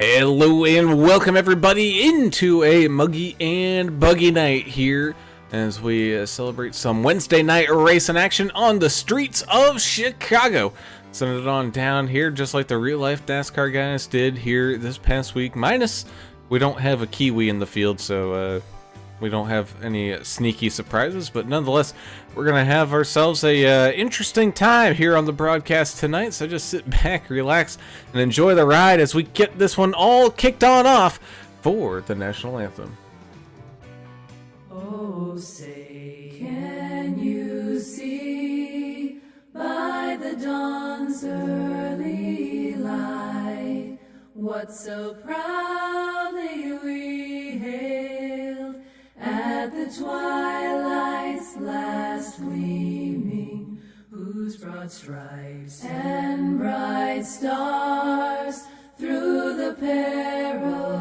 Hello and welcome everybody into a muggy and buggy night here as we celebrate some Wednesday night racing action on the streets of Chicago. Send it on down here just like the real life NASCAR guys did here this past week. Minus we don't have a Kiwi in the field, so we don't have any sneaky surprises, but nonetheless, we're going to have ourselves a interesting time here on the broadcast tonight, so just sit back, relax, and enjoy the ride as we get this one all kicked on off for the National Anthem. Oh, say, can you see by the dawn's early light what so proudly we hailed at the twilight's last gleaming, whose broad stripes and bright stars through the perilous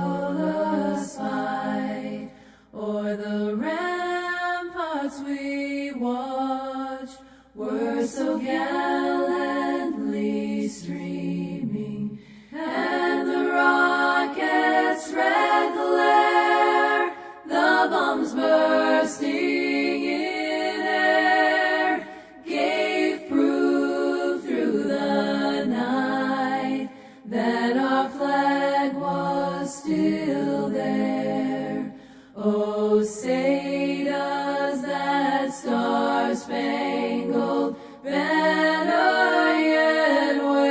fight o'er the ramparts we watched were so gallantly streaming, and the rocket's red glare, the bombs bursting in air, gave proof through the night that our flag was still there. Oh, say does that star-spangled banner yet wave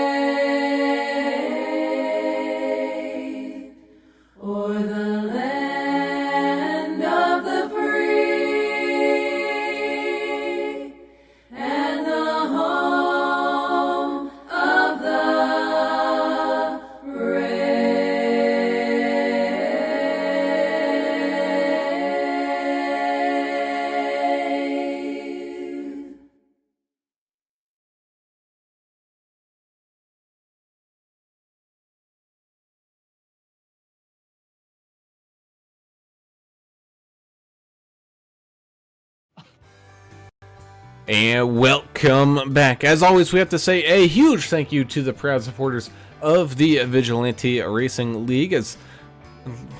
o'er the land of the free and the home of the brave. And welcome back. As always, we have to say a huge thank you to the proud supporters of the Vigilante Racing League. As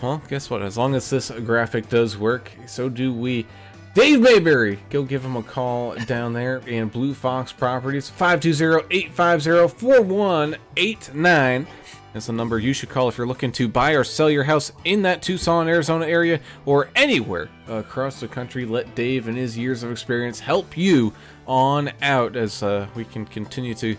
well, guess what? As long as this graphic does work, so do we. Dave Mayberry, go give him a call down there in Blue Fox Properties, 520-850-4189. That's the number you should call if you're looking to buy or sell your house in that Tucson, Arizona area or anywhere across the country. Let Dave and his years of experience help you on out as we can continue to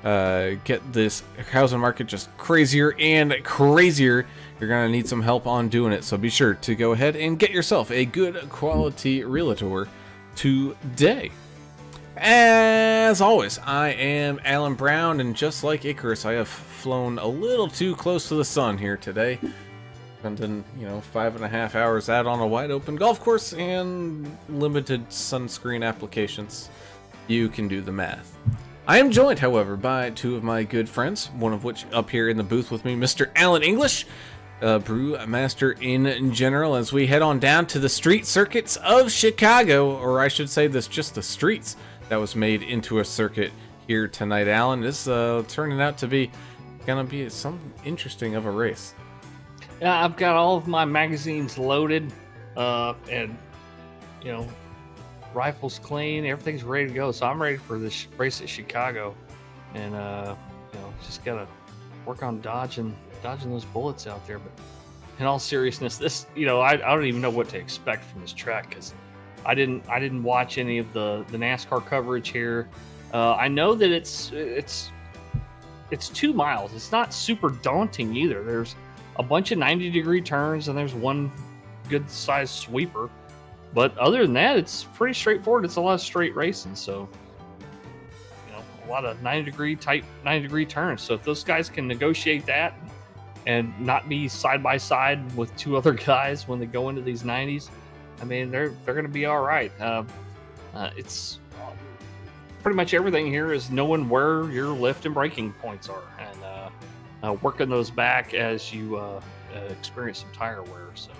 get this housing market just crazier and crazier. You're going to need some help on doing it, so be sure to go ahead and get yourself a good quality realtor today. As always, I am Alan Brown, and just like Icarus, I have flown a little too close to the sun here today. Spending, 5.5 hours out on a wide open golf course and limited sunscreen applications. You can do the math. I am joined, however, by two of my good friends, one of which up here in the booth with me, Mr. Alan English, brewmaster in general, as we head on down to the street circuits of Chicago, or I should say just the streets that was made into a circuit here tonight. Alan, this turning out to be gonna be some interesting of a race. Yeah, I've got all of my magazines loaded, and rifles clean, everything's ready to go. So I'm ready for this race at Chicago, and just gotta work on dodging those bullets out there. But in all seriousness, this I don't even know what to expect from this track because I didn't watch any of the NASCAR coverage here. I know that it's 2 miles. It's not super daunting either. There's a bunch of 90-degree turns and there's one good sized sweeper. But other than that, it's pretty straightforward. It's a lot of straight racing, so a lot of 90-degree turns. So if those guys can negotiate that and not be side by side with two other guys when they go into these 90s, I mean, they're going to be all right. It's pretty much everything here is knowing where your lift and braking points are and working those back as you experience some tire wear. So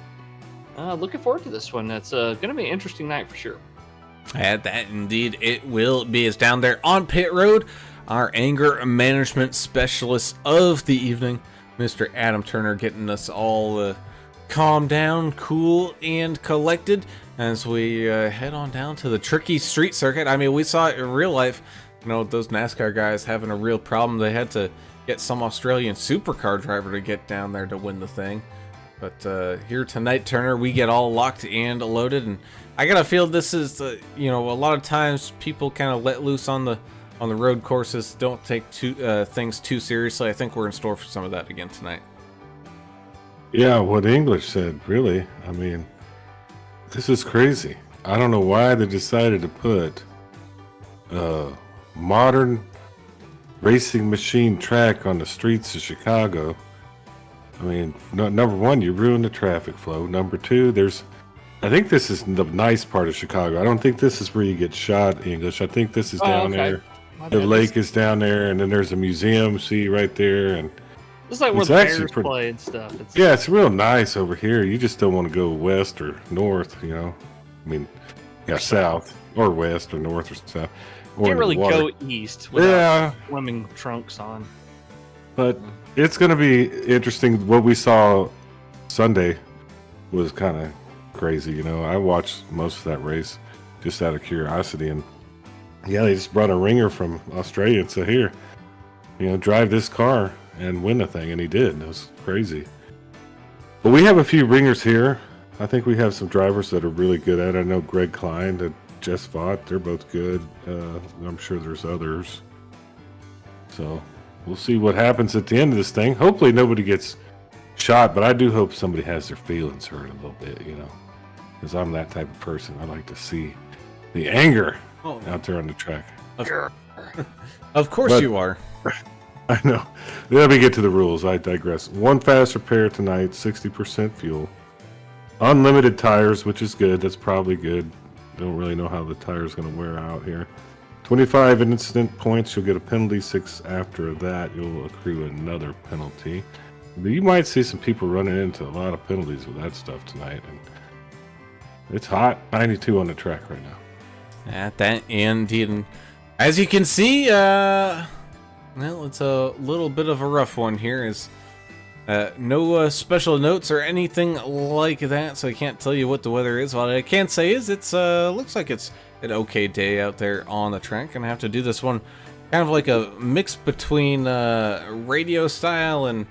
looking forward to this one. It's going to be an interesting night for sure. And that indeed it will be. Is down there on pit road, our anger management specialist of the evening, Mr. Adam Turner getting us all calmed down, cool, and collected as we head on down to the tricky street circuit. I mean, we saw it in real life. You know, those NASCAR guys having a real problem. They had to get some Australian supercar driver to get down there to win the thing. But here tonight, Turner, we get all locked and loaded, and I gotta feel this is, you know, a lot of times people kind of let loose on the road courses, don't take things too seriously. I think we're in store for some of that again tonight. Yeah, what English said, really. I mean, this is crazy. I don't know why they decided to put a modern racing machine track on the streets of Chicago. I mean, number one, you ruin the traffic flow. Number two, I think this is the nice part of Chicago. I don't think this is where you get shot, English. I think this is down there. The lake is down there, and then there's a museum, see, right there. And it's like where the Bears play and stuff. It's real nice over here. You just don't want to go west or north, you know. I mean, yeah, south or west or north or south. You can't really go east without swimming trunks on. But it's going to be interesting. What we saw Sunday was kind of crazy, you know. I watched most of that race just out of curiosity, and yeah, they just brought a ringer from Australia and said, here, you know, drive this car and win the thing, and he did. It was crazy. But we have a few ringers here. I think we have some drivers that are really good at it. I know Greg Klein and Jess Vaught, they're both good. I'm sure there's others. So we'll see what happens at the end of this thing. Hopefully nobody gets shot, but I do hope somebody has their feelings hurt a little bit, you know, because I'm that type of person. I like to see the anger out there on the track. Of course you are. I know. Let me get to the rules. I digress. 1 fast repair tonight, 60% fuel. Unlimited tires, which is good. That's probably good. Don't really know how the tire's going to wear out here. 25 incident points. You'll get a penalty. 6 after that. You'll accrue another penalty. But you might see some people running into a lot of penalties with that stuff tonight. And it's hot. 92 on the track right now. At that end, and as you can see, well, it's a little bit of a rough one here. Is no special notes or anything like that, so I can't tell you what the weather is. What I can say is it's looks like it's an okay day out there on the track. Gonna have to do this one kind of like a mix between radio style and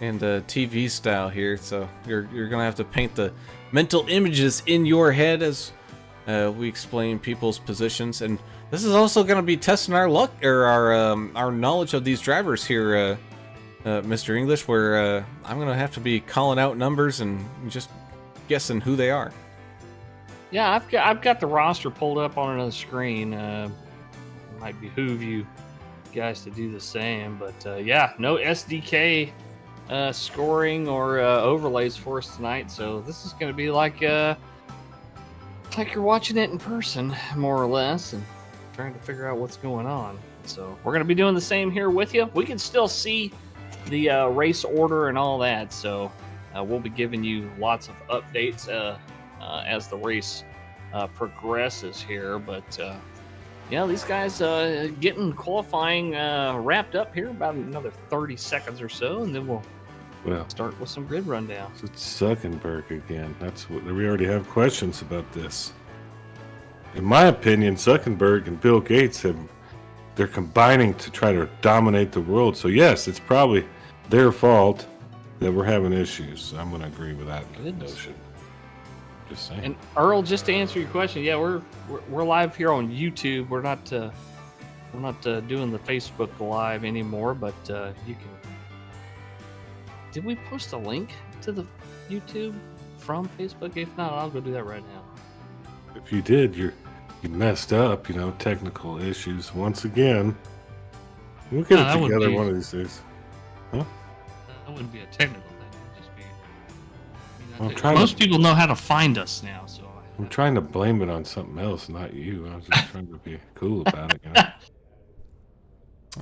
TV style here. So you're gonna have to paint the mental images in your head as we explain people's positions, and this is also going to be testing our luck or our knowledge of these drivers here, Mr. English, where I'm going to have to be calling out numbers and just guessing who they are. Yeah, I've got the roster pulled up on another screen. It might behoove you guys to do the same, but yeah, no SDK scoring or overlays for us tonight, so this is going to be like you're watching it in person, more or less, and trying to figure out what's going on. So we're going to be doing the same here with you. We can still see the race order and all that, so we'll be giving you lots of updates as the race progresses here. But yeah, these guys getting qualifying wrapped up here, about another 30 seconds or so, and then we'll start with some grid rundown. It's Zuckerberg again. That's what we already have questions about this. In my opinion, Zuckerberg and Bill Gates they're combining to try to dominate the world. So yes, it's probably their fault that we're having issues. I'm going to agree with that notion. Just saying. And Earl, just to answer your question, yeah, we're live here on YouTube. We're not doing the Facebook Live anymore, but you can. Did we post a link to the YouTube from Facebook? If not, I'll go do that right now. If you did, you messed up, you know, technical issues. Once again, we'll get it together one of these days. Huh? That wouldn't be a technical thing. It would just be... most people know how to find us now, so... I'm trying to blame it on something else, not you. I was just trying to be cool about it, you know?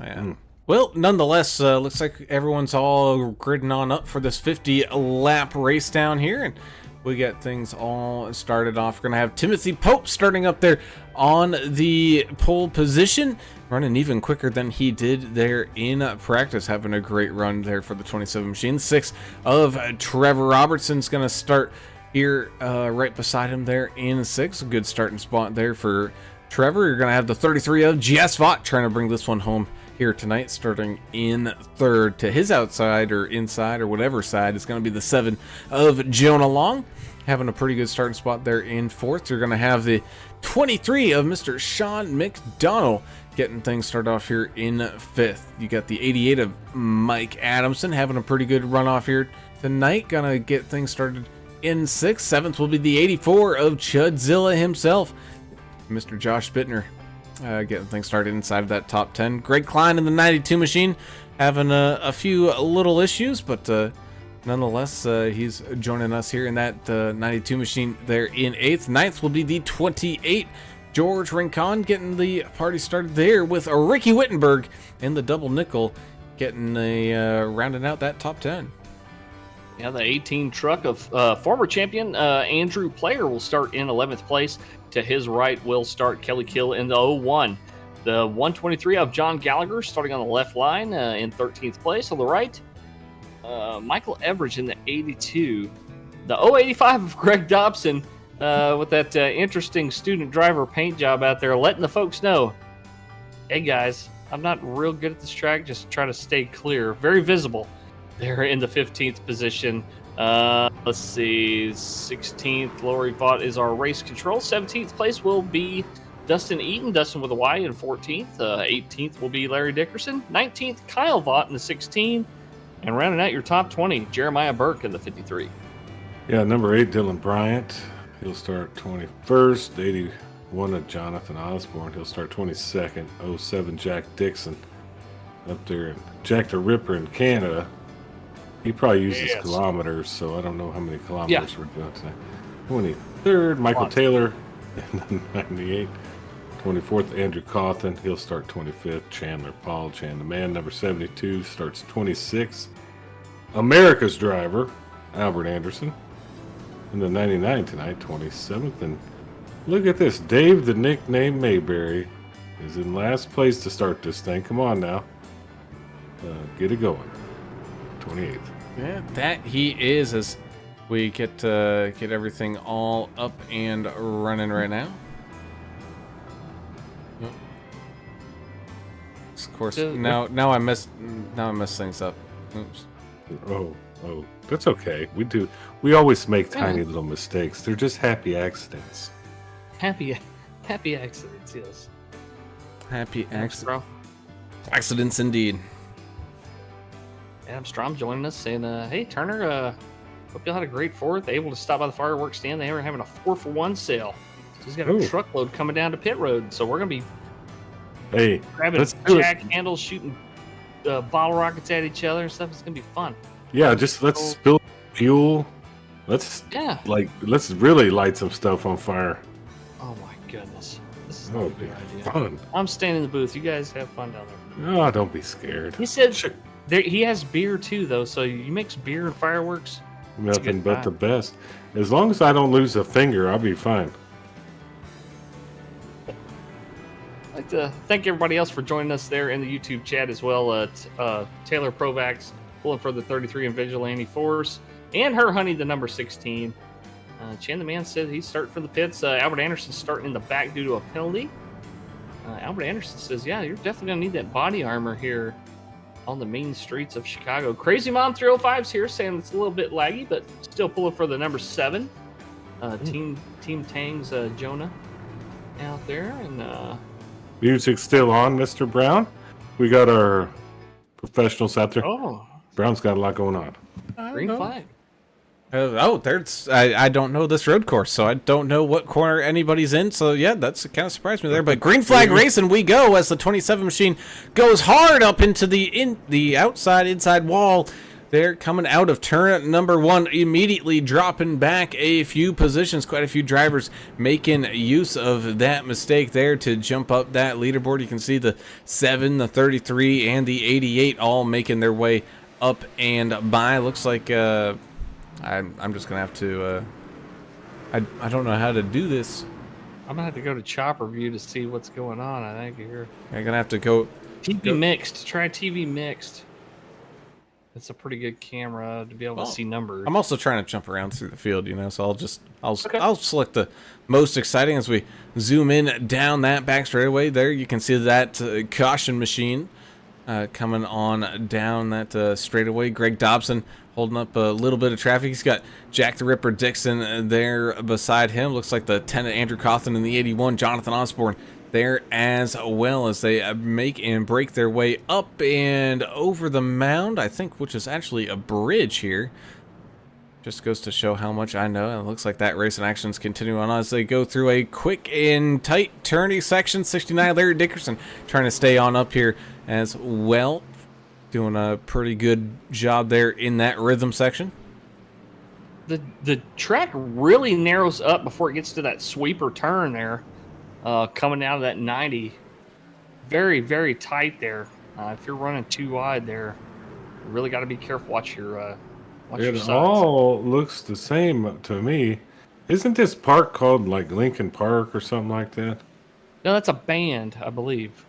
Yeah. Well, nonetheless, looks like everyone's all gridding on up for this 50-lap race down here, and we got things all started off. We're going to have Timothy Pope starting up there on the pole position, running even quicker than he did there in practice, having a great run there for the 27 machine. 6 of Trevor Robertson's going to start here right beside him there in 6. A good starting spot there for Trevor. You're going to have the 33 of GS Vought trying to bring this one home here tonight, starting in 3rd. To his outside or inside or whatever side is going to be the 7 of Jonah Long, having a pretty good starting spot there in 4th. You're going to have the 23 of Mr. Sean McDonald getting things started off here in 5th. You got the 88 of Mike Adamson having a pretty good run off here tonight. Gonna get things started in 6th. 7th will be the 84 of Chudzilla himself, Mr. Josh Bittner, getting things started inside of that top 10. Greg Klein in the 92 machine having a few little issues, but nonetheless, he's joining us here in that 92 machine there in 8th. 9th will be the 28 George Rincon, getting the party started there with Ricky Wittenberg in the double nickel, getting rounding out that top 10. Yeah, the 18 truck of former champion Andrew Player will start in 11th place. To his right will start Kelly Kill in the 01. The 123 of John Gallagher starting on the left line in 13th place. On the right, Michael Everidge in the 82. The 085 of Greg Dobson with that interesting student driver paint job out there, letting the folks know, hey guys, I'm not real good at this track, just try to stay clear. Very visible there in the 15th position. Let's see, 16th, Lori Vaught is our race control. 17th place will be Dustin Eaton, Dustin with a Y in 14th. 18th will be Larry Dickerson. 19th, Kyle Vaught in the 16. And rounding out your top 20, Jeremiah Burke in the 53. Yeah, number 8, Dylan Bryant. He'll start 21st. 81 of Jonathan Osborne. He'll start 22nd. 07, Jack Dixon up there. And Jack the Ripper in Canada. He probably uses kilometers, so I don't know how many kilometers we're doing tonight. 23rd, Michael Taylor in the 98. 24th, Andrew Cawthon. He'll start 25th. Chandler Paul, the man, number 72, starts 26th. America's driver, Albert Anderson, in the 99 tonight, 27th. And look at this. Dave, the nickname Mayberry, is in last place to start this thing. Come on now. Get it going. 28th. Yeah, that he is, as we get everything all up and running right now. Yep. Of course, now I messed things up. Oops. Oh, that's okay. We always make tiny little mistakes. They're just happy accidents. Happy accidents, yes. Happy accidents. Bro. Accidents indeed. Adam Strom joining us saying, hey, Turner, hope y'all had a great 4th. Able to stop by the fireworks stand. They were having a 4-for-1 sale. So he's got a truckload coming down to pit road. So we're going to be grabbing jack handles, shooting bottle rockets at each other and stuff. It's going to be fun. Yeah, just let's spill fuel. Let's really light some stuff on fire. Oh, my goodness. This is not a good idea. Fun. I'm staying in the booth. You guys have fun down there. Oh, don't be scared. He said... he has beer too, though, so you mix beer and fireworks. Nothing but the best. As long as I don't lose a finger, I'll be fine. I'd like to thank everybody else for joining us there in the YouTube chat as well. Taylor Provax pulling for the 33 in Vigilante Force, and her honey, the number 16. Chan the man said he's starting for the pits. Albert Anderson's starting in the back due to a penalty. Albert Anderson says, yeah, you're definitely going to need that body armor here on the main streets of Chicago. Crazy Mom 305's here saying it's a little bit laggy, but still pulling for the number 7. Team Tang's Jonah out there. And music's still on, Mr. Brown. We got our professionals out there. Oh, Brown's got a lot going on. green flag. I don't know this road course, so I don't know what corner anybody's in. So yeah, that's kind of surprised me there. But green flag racing we go as the 27 machine goes hard up into the inside wall. They're coming out of turn number 1, immediately dropping back a few positions. Quite a few drivers making use of that mistake there to jump up that leaderboard. You can see the 7, the 33, and the 88 all making their way up and by. Looks like I'm just gonna have to I don't know how to do this. I'm gonna have to go to Chopper View to see what's going on. I think here. You're gonna have to go. TV mixed. Try TV mixed. It's a pretty good camera to be able to see numbers. I'm also trying to jump around through the field, so Okay. I'll select the most exciting as we zoom in down that back straightaway. There you can see that caution machine coming on down that straightaway. Greg Dobson holding up a little bit of traffic. He's got Jack the Ripper Dixon there beside him. Looks like the 10 Andrew Cawthon and the 81 Jonathan Osborne there as well as they make and break their way up and over the mound, I think, which is actually a bridge here. Just goes to show how much I know. And it looks like that race in action is continuing on as they go through a quick and tight turny section. 69 Larry Dickerson trying to stay on up here as well. Doing a pretty good job there in that rhythm section. The track really narrows up before it gets to that sweeper turn there. Coming out of that 90, very, very tight there. If you're running too wide there, you really got to be careful. Watch your sides. All looks the same to me. Isn't this park called like Lincoln Park or something like that? No, that's a band, I believe.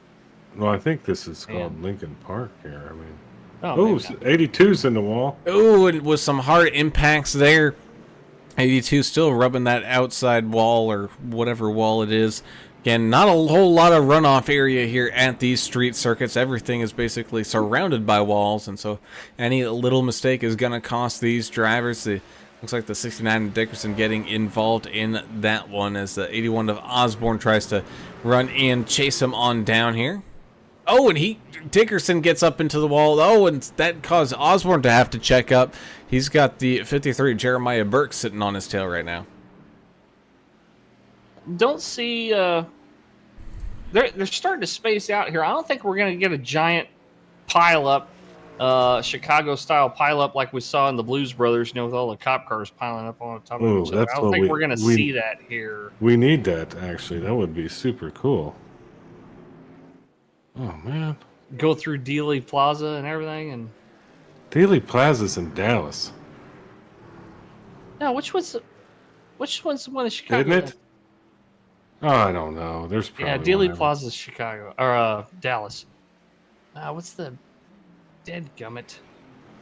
Well, I think this is called Lincoln Park here. I mean, Oh, 82's in the wall. Oh, and with some hard impacts there. 82 still rubbing that outside wall or whatever wall it is. Again, not a whole lot of runoff area here at these street circuits. Everything is basically surrounded by walls, and so any little mistake is going to cost these drivers. It looks like the 69 Dickerson getting involved in that one as the 81 of Osborne tries to run and chase him on down here. Oh, and Dickerson gets up into the wall. Oh, and that caused Osborne to have to check up. He's got the 53 Jeremiah Burke sitting on his tail right now. Don't see. They're starting to space out here. I don't think we're going to get a giant pile up, Chicago style pile up like we saw in the Blues Brothers. with all the cop cars piling up on top of each other. I don't think we're going to see that here. We need that actually. That would be super cool. Oh man. Go through Dealey Plaza and everything, and Dealey Plaza's in Dallas. no, which one's the one in Chicago? Isn't it? Oh, I don't know. There's probably Dealey Plaza's Chicago or Dallas. What's the dead gummit?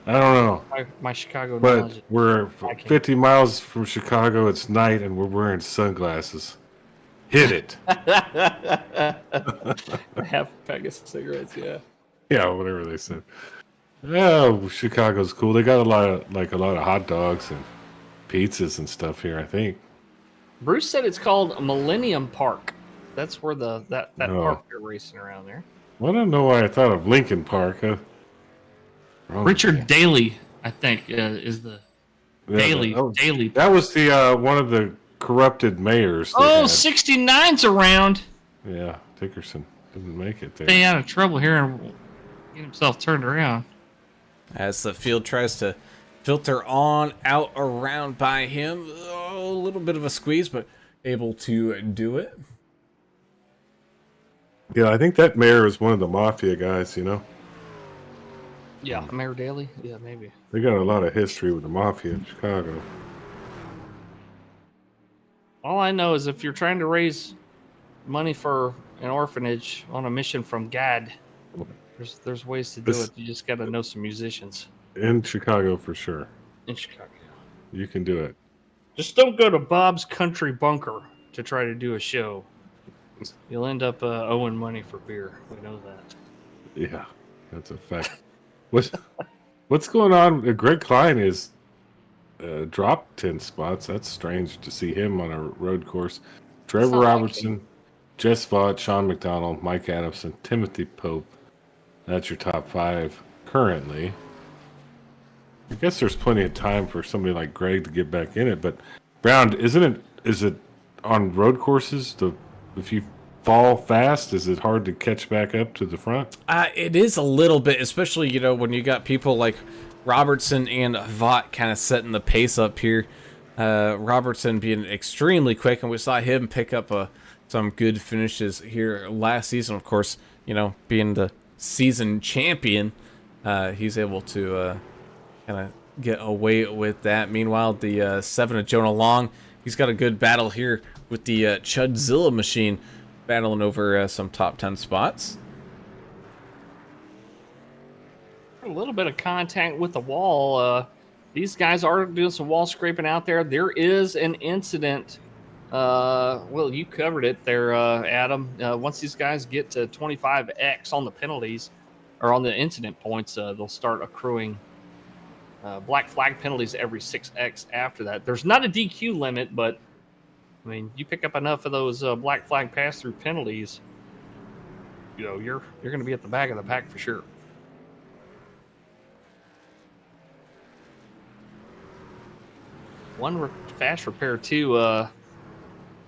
I don't know. My Chicago But knowledge. we're 50 miles from Chicago. It's night, and we're wearing sunglasses. Hit it. Half a pack of cigarettes, yeah. Yeah, whatever they said. Oh, Chicago's cool. They got a lot of hot dogs and pizzas and stuff here, I think. Bruce said it's called Millennium Park. That's where that park they're racing around there. Well, I don't know why I thought of Lincoln Park. Richard Daley, I think, is the Daley. Daley. That was the one of the corrupted mayors. Oh, 69's around. Yeah, Dickerson didn't make it there. Stay out of trouble here and get himself turned around. As the field tries to filter on out around by him. Oh, a little bit of a squeeze, but able to do it. Yeah, I think that mayor is one of the mafia guys, Yeah, Mayor Daley? Yeah, maybe. They got a lot of history with the mafia in Chicago. All I know is if you're trying to raise money for an orphanage on a mission from God, there's ways to do it. You just got to know some musicians. In Chicago, for sure. In Chicago. You can do it. Just don't go to Bob's Country Bunker to try to do a show. You'll end up owing money for beer. We know that. Yeah, that's a fact. What's going on? Greg Klein is dropped 10 spots. That's strange to see him on a road course. Trevor Robertson, Jess Vaught, Sean McDonald, Mike Adamson, Timothy Pope. That's your top 5 currently. I guess there's plenty of time for somebody like Greg to get back in it, but Brown, is it on road courses? If you fall fast, is it hard to catch back up to the front? It is a little bit, especially, when you got people like Robertson and Vaught kind of setting the pace up here. Robertson being extremely quick, and we saw him pick up some good finishes here last season. Of course, being the season champion, he's able to kind of get away with that. Meanwhile, the 7 of Jonah Long He's got a good battle here with the Chudzilla machine, battling over some top 10 spots. A little bit of contact with the wall. These guys are doing some wall scraping out there. There is an incident. Well, you covered it there, Adam. Once these guys get to 25x on the penalties or on the incident points, they'll start accruing black flag penalties every 6x after that. There's not a DQ limit, but I mean, you pick up enough of those black flag pass-through penalties, you know, you're going to be at the back of the pack for sure. One fast repair too.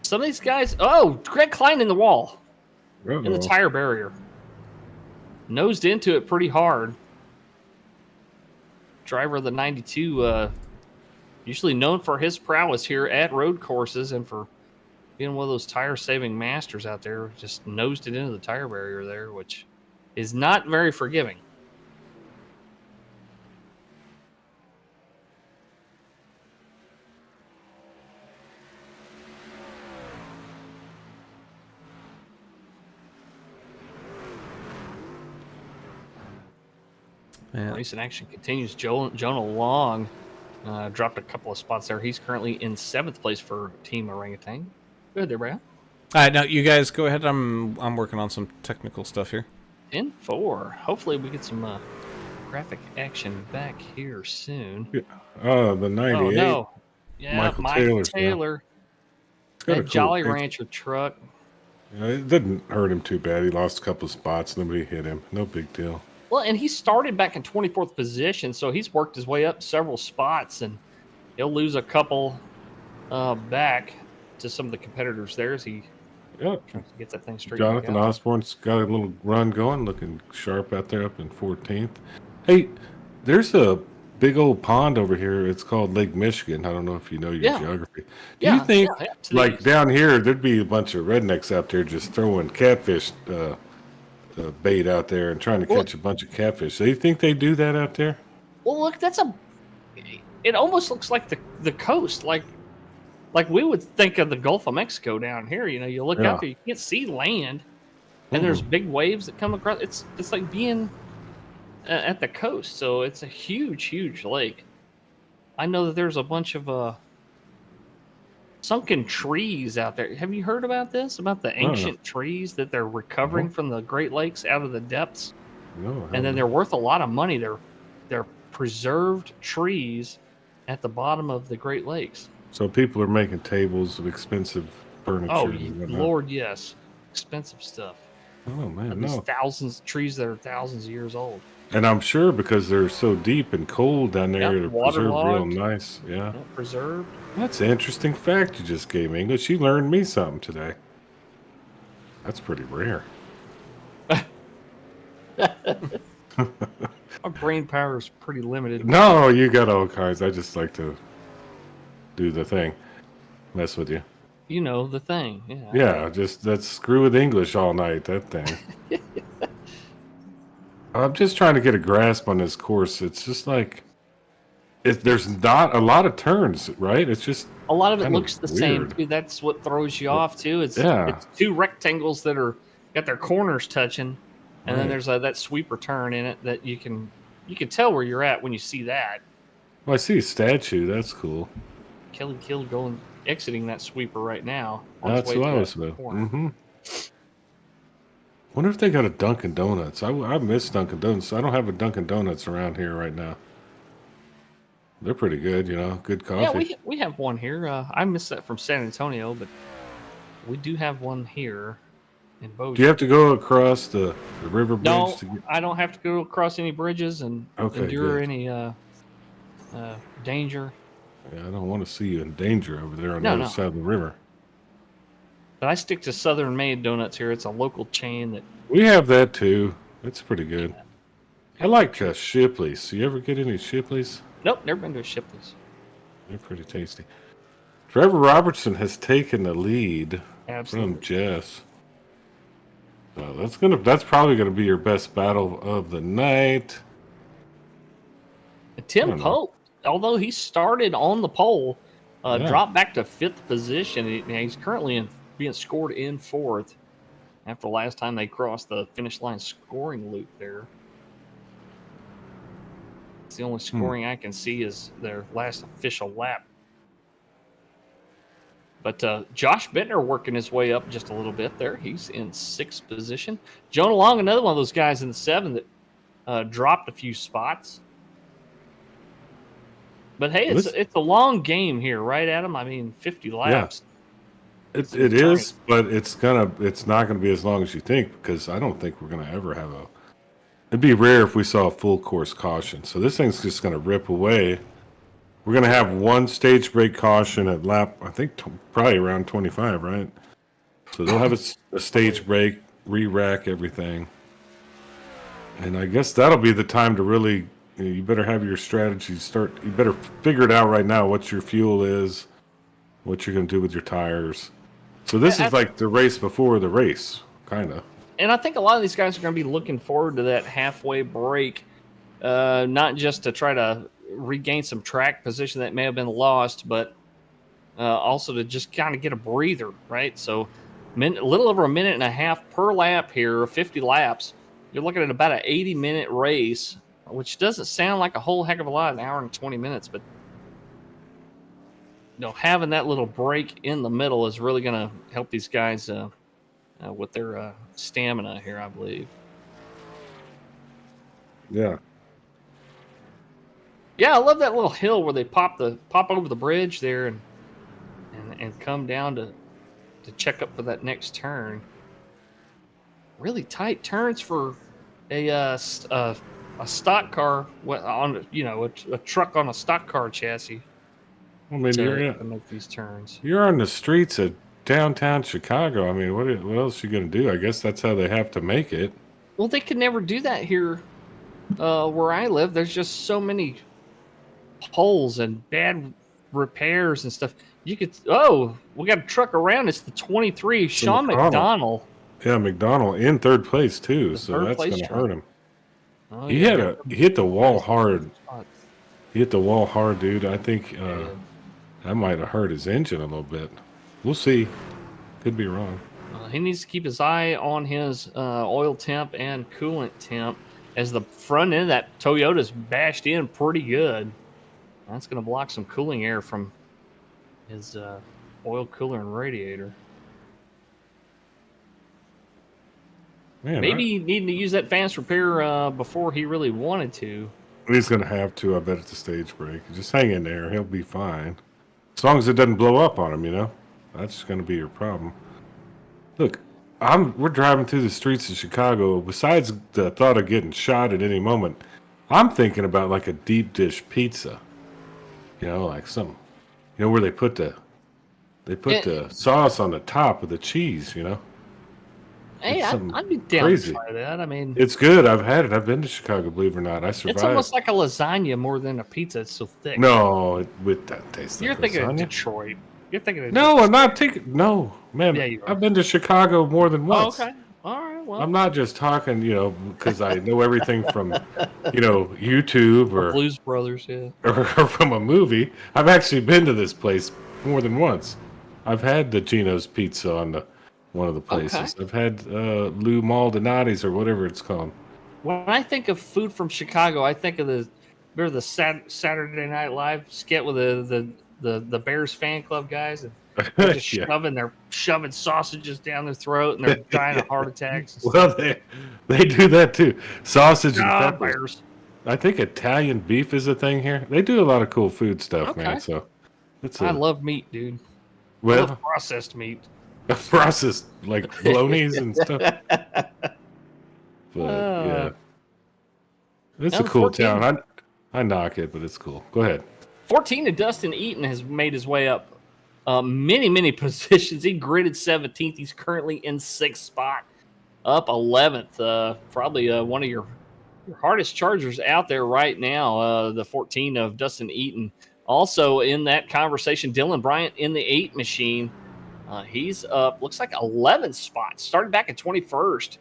Some of these guys. Oh, Greg Klein in the wall, in the tire barrier. Nosed into it pretty hard. Driver of the 92, usually known for his prowess here at road courses and for being one of those tire-saving masters out there. Just nosed it into the tire barrier there, which is not very forgiving. Yeah. Race in action continues. Jonah Long dropped a couple of spots there. He's currently in 7th place for Team Orangutan. Good there, Brad. All right, now you guys go ahead. I'm working on some technical stuff here. 10-4. Hopefully we get some graphic action back here soon. The 98. Oh, no. Yeah, Michael Michael Taylor's Taylor. got a That cool Jolly picture. Rancher truck. Yeah, it didn't hurt him too bad. He lost a couple of spots. Nobody hit him. No big deal. Well, and he started back in 24th position, so he's worked his way up several spots, and he'll lose a couple back to some of the competitors there as he Yep. tries to get that thing straight. Jonathan Osborne's got a little run going, looking sharp out there up in 14th. Hey, there's a big old pond over here. It's called Lake Michigan. I don't know if you know your Yeah. geography. Do you think, to the like east. down here, there'd be a bunch of rednecks out there just throwing catfish bait out there and trying to catch a bunch of catfish? Do you think they do that out there? Well, look, it almost looks like the coast, like we would think of the Gulf of Mexico down here. You know, you look Yeah. out there, you can't see land, and there's big waves that come across. It's like being at the coast, so it's a huge lake. I know that there's a bunch of sunken trees out there. Have you heard about this? About the ancient trees that they're recovering from the Great Lakes out of the depths? No. And then they're worth a lot of money. They're preserved trees at the bottom of the Great Lakes. So people are making tables of expensive furniture. Oh, and whatnot. Lord, yes. Expensive stuff. Oh, man, These no. thousands of trees that are thousands of years old. And I'm sure because they're so deep and cold down there, Yep, they're preserved real waterlogged. nice. Yeah. Yeah, preserved. That's an interesting fact you just gave me, English. You learned me something today. That's pretty rare. Our brain power is pretty limited. No, you got all kinds. I just like to do the thing. Mess with you. You know the thing. Yeah. Yeah, just let's screw with English all night, that thing. I'm just trying to get a grasp on this course. It's just like there's not a lot of turns, right? It's just A lot of it kind of looks the same weird. too. That's what throws you off too. It's Yeah. it's two rectangles that are got their corners touching, and then Right. there's that sweeper turn in it that you can tell where you're at when you see that. Well, I see a statue. That's cool. Kelly Kill going exiting that sweeper right now. on his That's way what to I that was about. corner. Mm-hmm. Wonder if they got a Dunkin' Donuts. I miss Dunkin' Donuts. I don't have a Dunkin' Donuts around here right now. They're pretty good, you know. Good coffee. Yeah, we have one here. I missed that from San Antonio, but we do have one here in Bossier. Do you have to go across the river bridge No, to get? I don't have to go across any bridges and Okay, endure good. any danger. Yeah, I don't want to see you in danger over there on No, the other no. side of the river. But I stick to Southern Made Donuts here. It's a local chain that We have that too. It's pretty good. I like Shipley's. You ever get any Shipley's? nope, never been to a Shipley's. They're pretty tasty. Trevor Robertson has taken the lead Absolutely. from Jess. So that's probably gonna be your best battle of the night. And Tim I don't know. Pope, although he started on the pole, Yeah. dropped back to 5th position. He's currently being scored in 4th after last time they crossed the finish line scoring loop there. It's the only scoring I can see is their last official lap. But Josh Bittner working his way up just a little bit there. He's in 6th position. Jonah Long, another one of those guys in the 7 that dropped a few spots. But hey, it's a long game here, right, Adam? I mean, 50 laps. Yeah. It is, but it's not gonna be as long as you think, because I don't think we're gonna ever have a. It'd be rare if we saw a full course caution. So this thing's just gonna rip away. We're gonna have one stage break caution at lap, I think probably around 25, right? So they'll have a stage break, re-rack everything, and I guess that'll be the time to really. You better have your strategy start. You better figure it out right now. What your fuel is, what you're gonna do with your tires. So this is like the race before the race, kind of. And I think a lot of these guys are going to be looking forward to that halfway break, not just to try to regain some track position that may have been lost, but also to just kind of get a breather, right? So a little over a minute and a half per lap here, 50 laps. You're looking at about an 80-minute race, which doesn't sound like a whole heck of a lot, an hour and 20 minutes, but having that little break in the middle is really going to help these guys with their stamina here, I believe. Yeah. Yeah, I love that little hill where they pop over the bridge there and come down to check up for that next turn. Really tight turns for a stock car on a truck on a stock car chassis. Well, maybe to make these turns. You're on the streets of downtown Chicago. I mean, what else are you going to do? I guess that's how they have to make it. Well, they could never do that here where I live. There's just so many holes and bad repairs and stuff. We got a truck around. It's the 23, Sean McDonald. Yeah, McDonald in 3rd place too, so that's going to hurt him. Oh, he hit the wall hard. He hit the wall hard, dude. I think that might have hurt his engine a little bit. We'll see. Could be wrong. He needs to keep his eye on his oil temp and coolant temp, as the front end of that Toyota's bashed in pretty good. That's going to block some cooling air from his oil cooler and radiator. Man, maybe needing to use that fast repair before he really wanted to. He's going to have to, I bet, at the stage break. Just hang in there. He'll be fine. As long as it doesn't blow up on him, That's going to be your problem. Look, we're driving through the streets of Chicago. Besides the thought of getting shot at any moment, I'm thinking about like a deep dish pizza. Like some, where they put the sauce on the top of the cheese, Hey, I'd be down to try that. I mean, it's good. I've had it. I've been to Chicago, believe it or not. I survived. It's almost like a lasagna more than a pizza. It's so thick. No, with that taste. You're like thinking lasagna. of Detroit. You're thinking of No, I'm not thinking. No, man. Yeah, I've been to Chicago more than once. Oh, okay. All right. Well, I'm not just talking, because I know everything from, YouTube or Blues Brothers, yeah, or from a movie. I've actually been to this place more than once. I've had the Gino's Pizza on one of the places. Okay. I've had Lou Maldonati's or whatever it's called. When I think of food from Chicago, I think of the Saturday Night Live skit with the Bears fan club guys, and they're just shoving sausages down their throat, and they're dying of heart attacks. Well, they do that too. Sausage and peppers. Bears. I think Italian beef is a thing here. They do a lot of cool food stuff, man. So I love meat, dude. Well, I love processed meat. Processed like bolognas and stuff. But yeah, it's a cool 14. Town. I knock it, but it's cool. Go ahead. 14 to Dustin Eaton has made his way up many positions. He gridded 17th. He's currently in 6th spot, up 11th. Probably one of your hardest chargers out there right now. The 14 of Dustin Eaton. Also in that conversation, Dylan Bryant in the 8 machine. He's up, looks like 11th spot. Started back at 21st.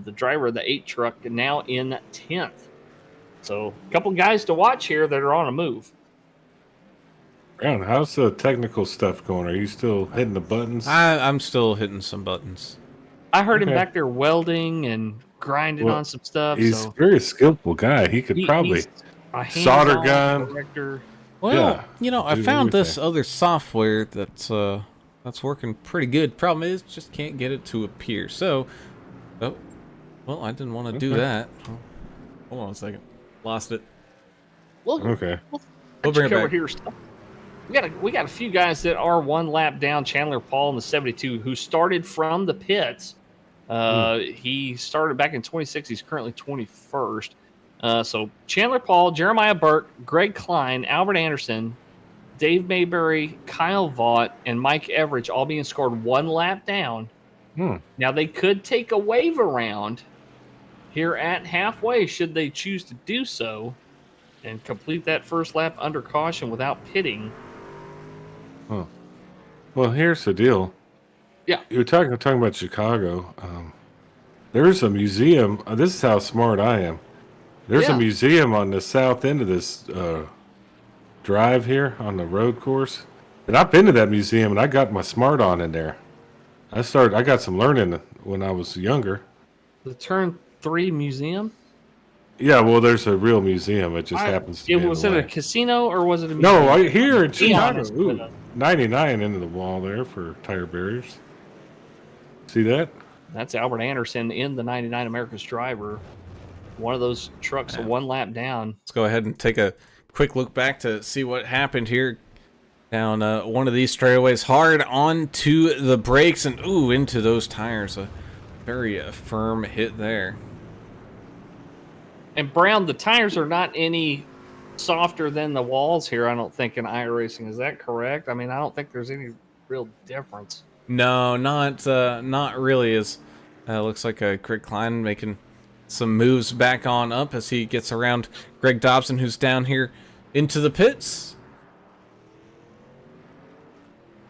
The driver of the 8 truck now in 10th. So a couple guys to watch here that are on a move. Brown, how's the technical stuff going? Are you still hitting the buttons? I'm still hitting some buttons. I heard him Okay. back there welding and grinding Well, on some stuff. he's a So very skillful guy. He could probably he's a solder hands-on gun. director. Well, Yeah, I do found this everything. other software that's working pretty good. Problem is, just can't get it to appear. So, oh, well, I didn't want to do Okay. that. Oh, hold on a second, lost it. Look, Okay. We'll bring it over back. here. Stuff. We got a few guys that are one lap down. Chandler Paul in the 72, who started from the pits. He started back in 26. He's currently 21st. So Chandler Paul, Jeremiah Burke, Greg Klein, Albert Anderson, Dave Mayberry, Kyle Vaught, and Mike Everidge all being scored one lap down. Now they could take a wave around here at halfway should they choose to do so and complete that first lap under caution without pitting. Huh. Well, here's the deal. Yeah. You were talking about Chicago. There's a museum. This is how smart I am. There's Yeah. a museum on the south end of this drive here on the road course, and I've been to that museum, and I got my smart on in there. I got some learning when I was younger. The Turn 3 Museum? Yeah, well, there's a real museum. It just happens to be. Was in it the a way. casino or was it a museum? No, here in Be Chicago. honest with Ooh, us. 99 into the wall there for tire barriers. See that? That's Albert Anderson in the 99 America's Driver. One of those trucks, one lap down. Let's go ahead and take a quick look back to see what happened here. Down one of these straightaways, hard onto the brakes and ooh, into those tires. A very firm hit there. And Brown, the tires are not any softer than the walls here, I don't think, in iRacing. Is that correct? I mean, I don't think there's any real difference. No, not really. As looks like Greg Klein making some moves back on up as he gets around Greg Dobson, who's down here into the pits.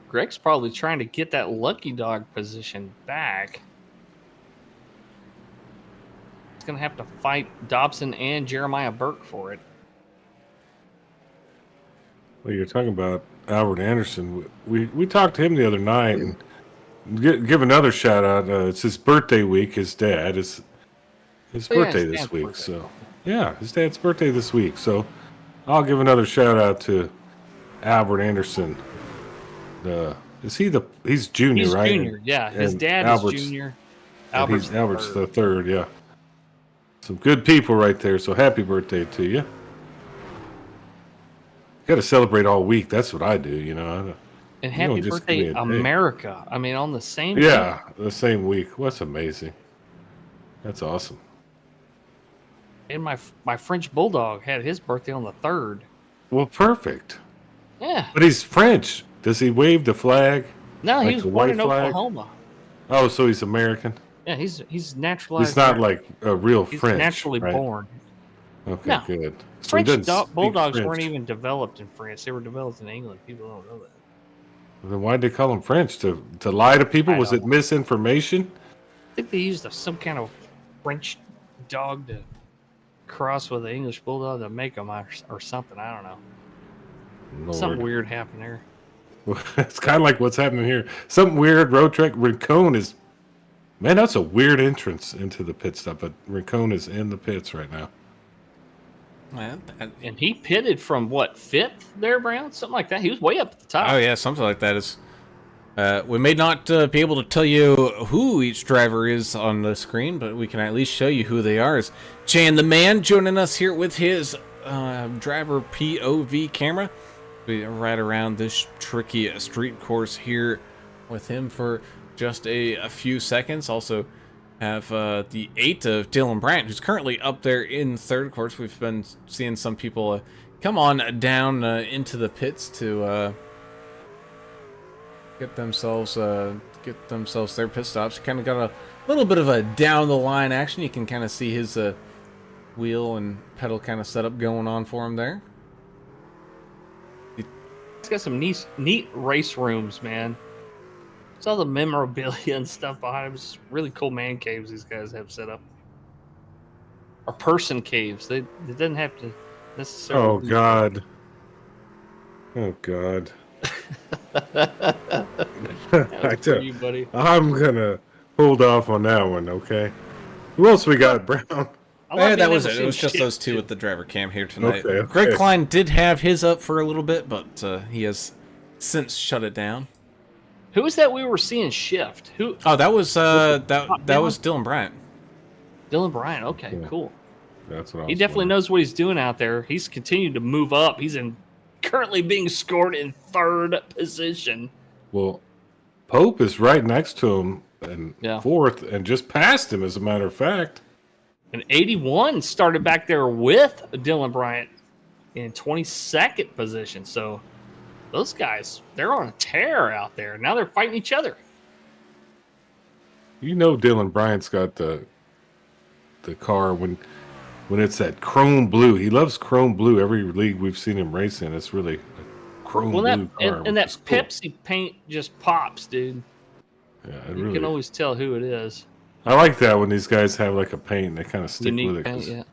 Greg's probably trying to get that lucky dog position back. He's going to have to fight Dobson and Jeremiah Burke for it. Well, you're talking about Albert Anderson. We talked to him the other night, and give another shout out. It's his birthday week. His dad is his Oh, yeah, birthday his this dad's week. birthday. So yeah, his dad's birthday this week. So I'll give another shout out to Albert Anderson. He's junior, He's right? junior, yeah. His And dad Albert's- is junior. And he's Albert's third. the third. Yeah, some good people right there. So happy birthday to you. Got to celebrate all week. That's what I do. And you happy don't just give me birthday, a day. America. I mean, on the same Yeah, the same week. What's amazing. That's awesome. day. And my French Bulldog had his birthday on the 3rd. Well, perfect. Yeah. But he's French. Does he wave the flag? No, Like he was the born white in flag? Oklahoma. Oh, so he's American. Yeah, he's naturalized. He's not American. like a real He's French. naturally right? born. Okay, No. good. So he French doesn't speak Bulldogs French. weren't even developed in France. They were developed in England. People don't know that. Then why'd they call him French? To lie to people? I Was it don't misinformation? I think they used some kind of French dog to cross with the English Bulldog to make them or something. I don't know. Something Lord. weird happened there. It's kind of like what's happening here. Something weird. Road track. Rincon is. Man, that's a weird entrance into the pit stop. But Rincon is in the pits right now. And he pitted from what, 5th there, Brown? Something like that. He was way up at the top. Oh yeah, something like that is. We may not be able to tell you who each driver is on the screen, but we can at least show you who they are. Is Chan the Man joining us here with his driver POV camera? We ride around this tricky street course here with him for just a few seconds. Also have the 8 of Dylan Bryant, who's currently up there in 3rd. Of course, we've been seeing some people come on down into the pits to get themselves their pit stops. Kind of got a little bit of a down the line action. You can kind of see his wheel and pedal kind of setup going on for him there. It's got some neat race rooms, man. It's all the memorabilia and stuff behind him. It's really cool man caves these guys have set up. Or person caves. They didn't have to necessarily. Oh God. Oh God. That was for you, buddy. I'm gonna hold off on that one. Okay. Who else we got, Brown? I Yeah, love that being was able to it. see It was him just those shift, two too. with the driver cam here tonight. Okay, Greg okay. Klein did have his up for a little bit, but he has since shut it down. Who was that we were seeing shift? Who? Oh, that was Top that was Dylan Bryant. Dylan Bryant. Okay, Yeah. cool. That's what I He was definitely wondering. knows what he's doing out there. He's continued to move up. He's currently being scored in 3rd position. Well, Pope is right next to him and Yeah. 4th, and just passed him, as a matter of fact. And 81 started back there with Dylan Bryant in 22nd position. So those guys, they're on a tear out there. Now they're fighting each other. You know, Dylan Bryant's got the car when it's that chrome blue. He loves chrome blue. Every league we've seen him race in, it's really a chrome Well, blue car. and that which is cool. Pepsi paint just pops, dude. Yeah, You can always tell who it is. I like that when these guys have like a paint and they kind of stick Unique with it. paint, 'cause yeah.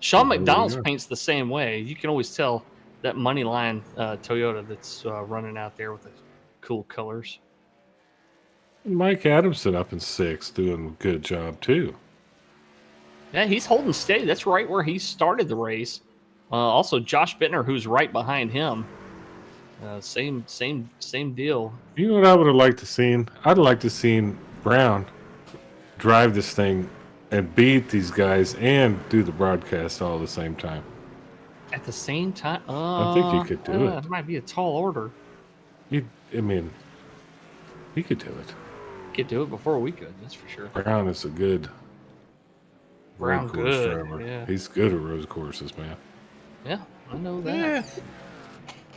Sean really McDonald's good. paints the same way. You can always tell that Moneyline Toyota that's running out there with the cool colors. Mike Adamson up in 6th, doing a good job too. Yeah, he's holding steady. That's right where he started the race. Also, Josh Bittner, who's right behind him. Same deal. You know what I would have liked to seen? I'd like to seen Brown drive this thing and beat these guys and do the broadcast all at the same time. At the same time, I think he could do it. It might be a tall order. I mean, he could do it. Could do it before we could. That's for sure. Brown is a good Brown road course good, driver. yeah. He's good at road courses, man. Yeah, I know that.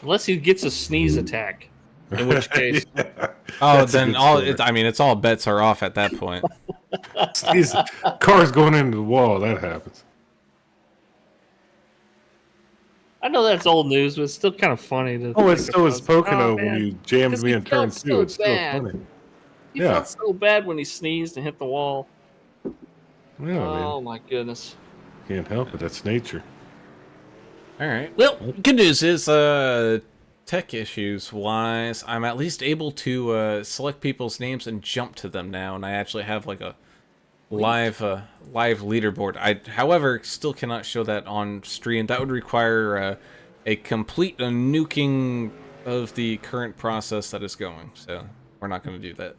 Unless he gets a sneeze attack, in which case, Oh, That's a then good all story. I mean, it's all bets are off at that point. He's, car's going into the wall. That happens. I know that's old news, but it's still kind of funny to. Oh, it's think so is about. Pocono Oh, when man. you jammed 'Cause me he in turn felt 2. so It's still bad. funny. He Yeah. felt so bad when he sneezed and hit the wall. Yeah, Oh my goodness. man. Can't help it. That's nature. All right. Well, good news is, tech issues wise, I'm at least able to select people's names and jump to them now, and I actually have like a live leaderboard. I, however, still cannot show that on stream. That would require a complete nuking of the current process that is going. So we're not going to do that.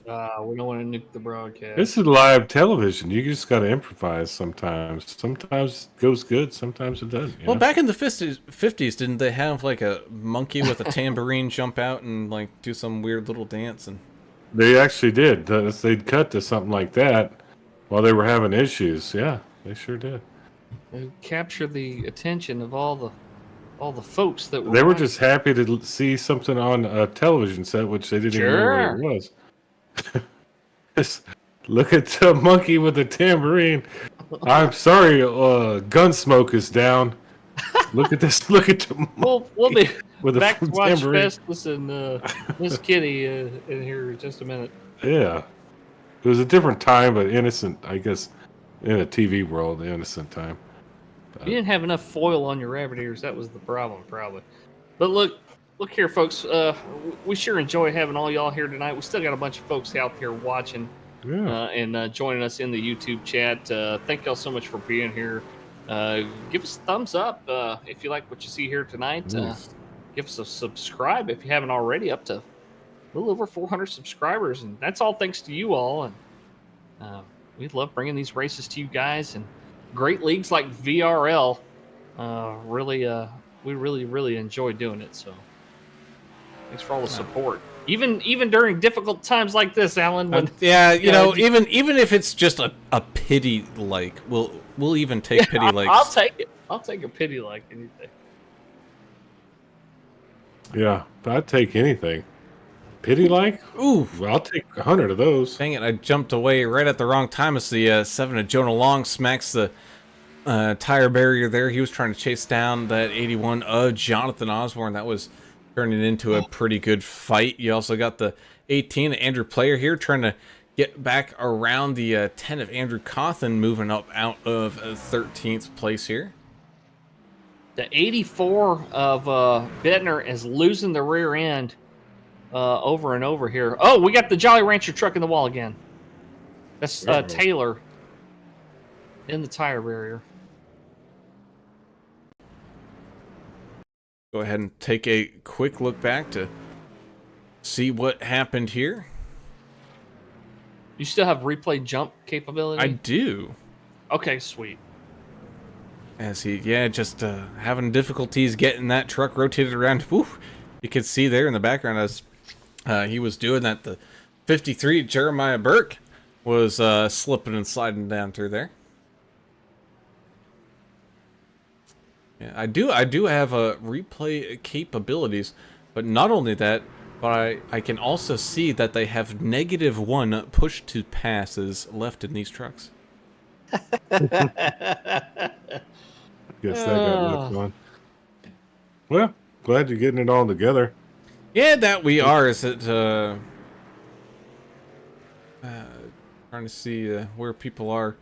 We don't want to nuke the broadcast. This is live television. You just got to improvise sometimes. Sometimes it goes good. Sometimes it doesn't. you Well, know? back in the 50s, didn't they have like a monkey with a tambourine jump out and like do some weird little dance? And They actually did. They'd cut to something like that while they were having issues. Yeah, they sure did. They capture the attention of all the folks that They were watching. just happy to see something on a television set, which they didn't even know where it was. Just look at the monkey with the tambourine. I'm sorry, Gunsmoke is down. Look at this. Look at the monkey We'll be with a back to watch tambourine. Festus and Miss Kitty in here in just a minute. Yeah. It was a different time, but innocent, I guess, in a TV world, the innocent time. You didn't have enough foil on your rabbit ears. That was the problem, probably. But look here, folks. We sure enjoy having all y'all here tonight. We still got a bunch of folks out there watching Yeah. and joining us in the YouTube chat. Thank y'all so much for being here. Give us a thumbs up if you like what you see here tonight. Yes. Give us a subscribe if you haven't already. Up to a little over 400 subscribers, and that's all thanks to you all. And we love bringing these races to you guys. And great leagues like VRL, we really enjoy doing it. So thanks for all the support. Even during difficult times like this, Alan. When yeah, you know, you- even if it's just a pity like, we'll even take pity likes. I'll take it. I'll take a pity like anything. Yeah. I'd take anything. Pity like? Ooh, I'll take 100 of those. dang it! I jumped away right at the wrong time as the 7 of Jonah Long smacks the tire barrier there. He was trying to chase down that 81 of Jonathan Osborne. That was turning into a pretty good fight. You also got the 18 of Andrew Player here trying to get back around the 10 of Andrew Cawthon, moving up out of 13th place here. The 84 of Bittner is losing the rear end over and over here. Oh, we got the Jolly Rancher truck in the wall again. That's Taylor in the tire barrier. Go ahead and take a quick look back to see what happened here. You still have replay jump capability? I do. Okay, sweet. As he, just having difficulties getting that truck rotated around. Whew. You could see there in the background as he was doing that, the 53 Jeremiah Burke was slipping and sliding down through there. Yeah, I do have replay capabilities, but not only that, but I can also see that they have -1 push to passes left in these trucks. Guess that got left on. Well, glad you're getting it all together. Yeah, that we are. Is it trying to see where people are,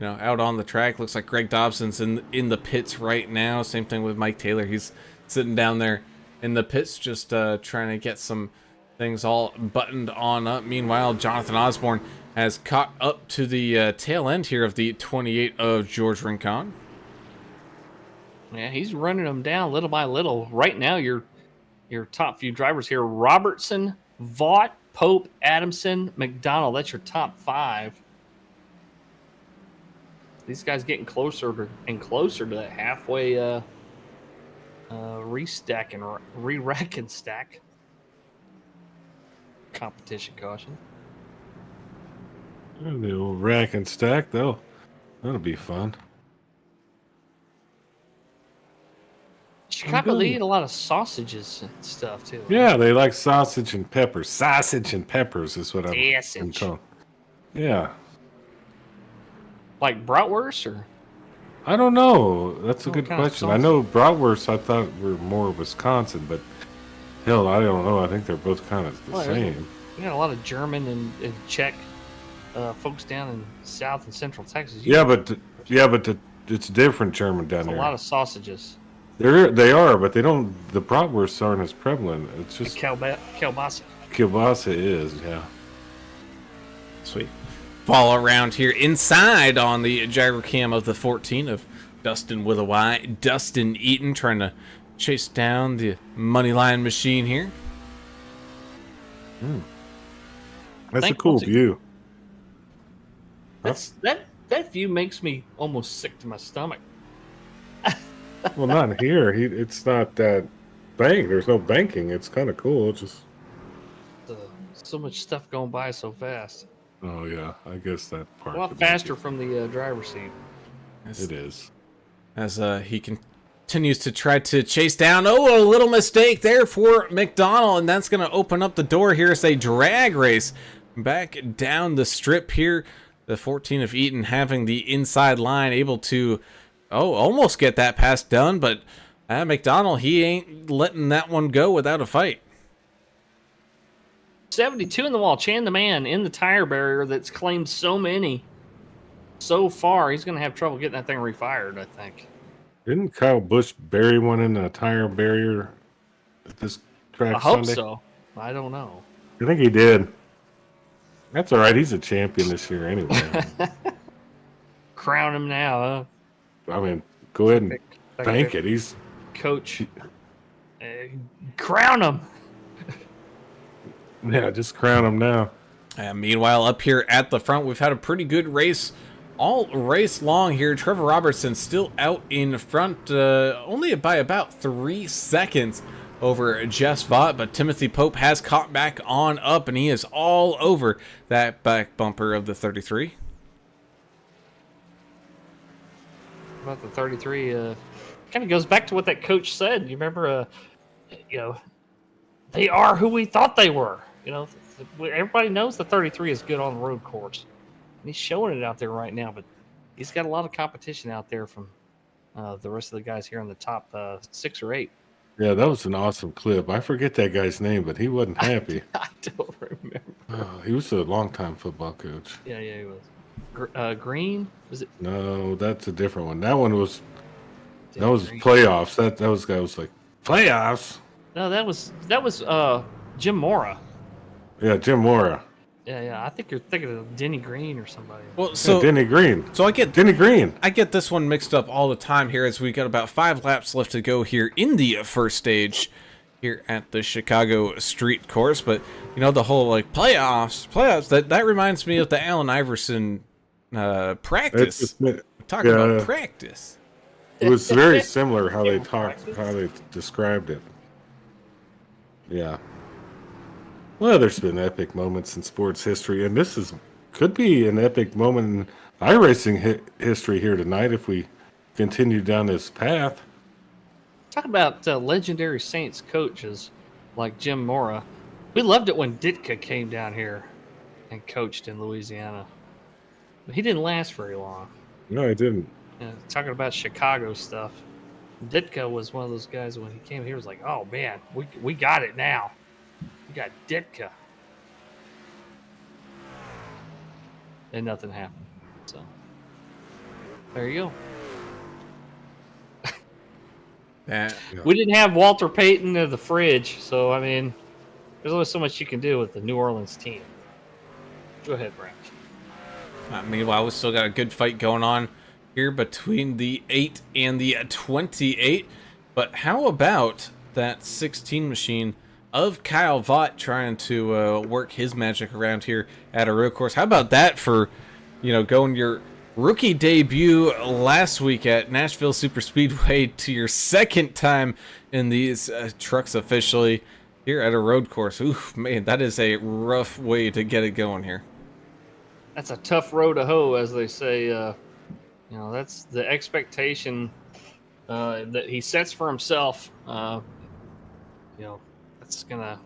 out on the track. Looks like Greg Dobson's in the pits right now. Same thing with Mike Taylor. He's sitting down there in the pits, just trying to get some things all buttoned on up. Meanwhile, Jonathan Osborne has caught up to the tail end here of the 28 of George Rincon. Yeah, he's running them down little by little. Right now, your top few drivers here: Robertson, Vaught, Pope, Adamson, McDonald. That's your top 5. These guys getting closer and closer to that halfway restack and re-rack and stack. Competition caution. The old rack and stack, though. That'll be fun. Chicago, they eat a lot of sausages and stuff, too. Yeah, they like sausage and peppers. Sausage and peppers is what I'm calling. Yeah. Like bratwurst, or? I don't know. That's a good kind of question. I know bratwurst I thought were more Wisconsin, but hell, I don't know. I think they're both kind of the same. We got a lot of German and Czech folks down in South and Central Texas. But it's different German down there. A lot of sausages. They are, but they don't. The bratwursts aren't as prevalent. It's just kielbasa. Kielbasa is, yeah. Sweet. Fall around here inside on the gyro cam of the 14 of Dustin with a Y. Dustin Eaton trying to chase down the money line machine here. That's a cool view. That view makes me almost sick to my stomach. Well, not here. It's not that bank. There's no banking. It's kind of cool. It's just so much stuff going by so fast. Oh yeah, I guess that part. A lot faster from the driver's seat. It is. As he continues to try to chase down. Oh, a little mistake there for McDonald, and that's going to open up the door here as a drag race back down the strip here. The 14 of Eaton having the inside line, able to almost get that pass done, but McDonald, he ain't letting that one go without a fight. 72 in the wall. Chan the man in the tire barrier that's claimed so many so far. He's going to have trouble getting that thing refired, I think. Didn't Kyle Busch bury one in the tire barrier at this track I hope Sunday? so. I don't know. I think he did. That's all right. He's a champion this year anyway. Crown him now, huh? I mean, go ahead and bank it. He's coach. Crown him. Yeah, just crown him now. Meanwhile, up here at the front, we've had a pretty good race all race long here. Trevor Robertson still out in front, only by about 3 seconds over Jess Vaught, but Timothy Pope has caught back on up, and he is all over that back bumper of the 33. About the 33, kind of goes back to what that coach said. You remember, they are who we thought they were. Everybody knows the 33 is good on the road course. And he's showing it out there right now, but he's got a lot of competition out there from the rest of the guys here in the top 6 or 8. Yeah, that was an awesome clip. I forget that guy's name, but he wasn't happy. I don't remember. He was a longtime football coach. Yeah, he was. Green? Was it? No, that's a different one. That one was That was playoffs. That was like playoffs. No, that was Jim Mora. Yeah, Jim Mora. Yeah. I think you're thinking of Denny Green or somebody. Well, Yeah, so Denny Green. so I get Denny Green. this one mixed up all the time here as we got about 5 laps left to go here in the first stage here at the Chicago Street Course. But you know, the whole like playoffs, that reminds me of the Allen Iverson practice. Talking about practice. It was very similar how they Yeah, talked, practice. how they described it. Yeah. Well, there's been epic moments in sports history, and this could be an epic moment in iRacing history here tonight if we continue down this path. Talk about legendary Saints coaches like Jim Mora. We loved it when Ditka came down here and coached in Louisiana. But he didn't last very long. No, I didn't. Talking about Chicago stuff. Ditka was one of those guys when he came here was like, oh man, we got it now. We got Ditka. And nothing happened. So there you go. That We didn't have Walter Payton in the fridge, so I mean, there's only so much you can do with the New Orleans team. Go ahead, Brad. meanwhile, we still got a good fight going on here between the 8 and the 28. But how about that 16 machine of Kyle Vaught trying to work his magic around here at a road course? How about that for, you know, going your rookie debut last week at Nashville Super Speedway to your second time in these trucks officially here at a road course? Oof, man, that is a rough way to get it going here. That's a tough row to hoe, as they say. You know, that's the expectation that he sets for himself. You know, it's gonna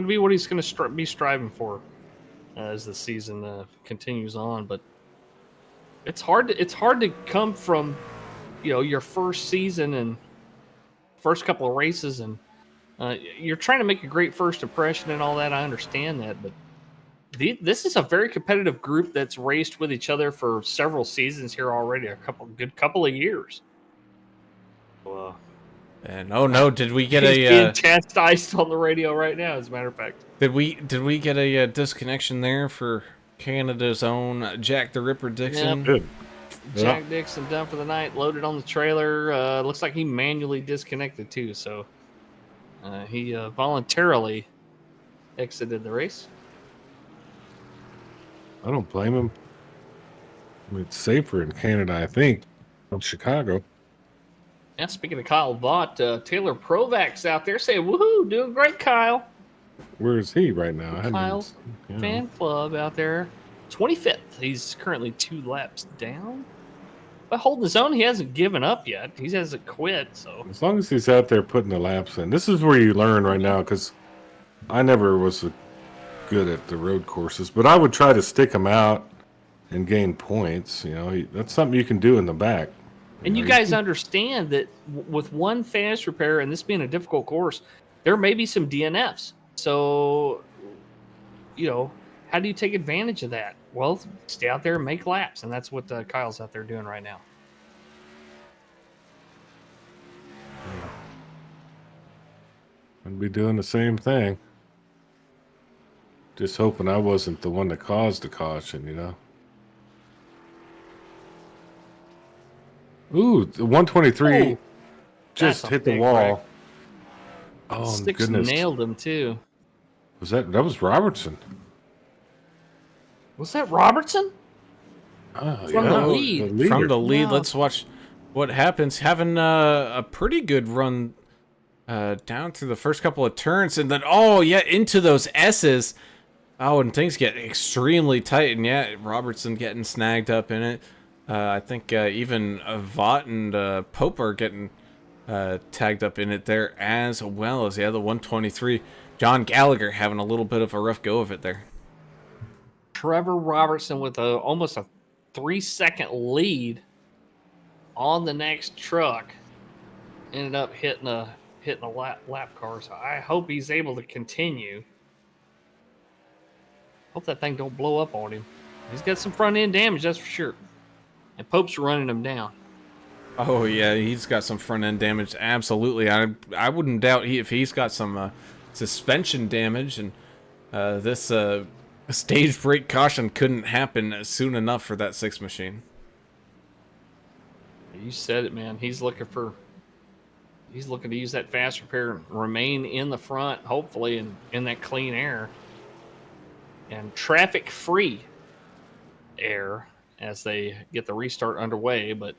be what he's gonna be striving for as the season continues on. But it's hard to come from, you know, your first season and first couple of races, and you're trying to make a great first impression and all that. I understand that, but this is a very competitive group that's raced with each other for several seasons here already, a couple of years. So, And oh no, did we get he's a being chastised on the radio right now, as a matter of fact. did we get a disconnection there for Canada's own Jack the Ripper Dixon? Good. Jack Dixon done for the night, loaded on the trailer. Looks like he manually disconnected too, so he voluntarily exited the race. I don't blame him. I mean, it's safer in Canada, I think, than Chicago. Yeah, speaking of Kyle Vaught, Taylor Provak's out there saying, woohoo, doing great, Kyle. Where is he right now? I haven't Kyle's even- fan club out there. 25th. He's currently 2 laps down. But holding his own, he hasn't given up yet. He hasn't quit, so. As long as he's out there putting the laps in. This is where you learn right now, because I never was good at the road courses, but I would try to stick them out and gain points. You know, that's something you can do in the back. And you guys understand that with one fast repair and this being a difficult course, there may be some DNFs. So, you know, how do you take advantage of that? Well, stay out there and make laps, and that's what Kyle's out there doing right now. I'd be doing the same thing. Just hoping I wasn't the one that caused the caution, you know. Ooh, the 123 Oh, just that's a hit the big wall. wreck. Oh, Six goodness. nailed him too. That was Robertson. Was that Robertson? Oh, From the lead. leader. From the lead, Wow. let's watch what happens. Having a pretty good run down through the first couple of turns, and then into those S's. Oh, and things get extremely tight, and yeah, Robertson getting snagged up in it. I think even Vaught and Pope are getting tagged up in it there, as well as the 123. John Gallagher having a little bit of a rough go of it there. Trevor Robertson with almost a 3-second lead on the next truck ended up hitting a lap car. So I hope he's able to continue. Hope that thing don't blow up on him. He's got some front end damage, that's for sure. And Pope's running him down. Oh yeah, he's got some front end damage. Absolutely, I wouldn't doubt if he's got some suspension damage, and this stage break caution couldn't happen soon enough for that 6 machine. You said it, man. He's looking to use that fast repair and remain in the front, hopefully, and in that clean air and traffic free air as they get the restart underway. But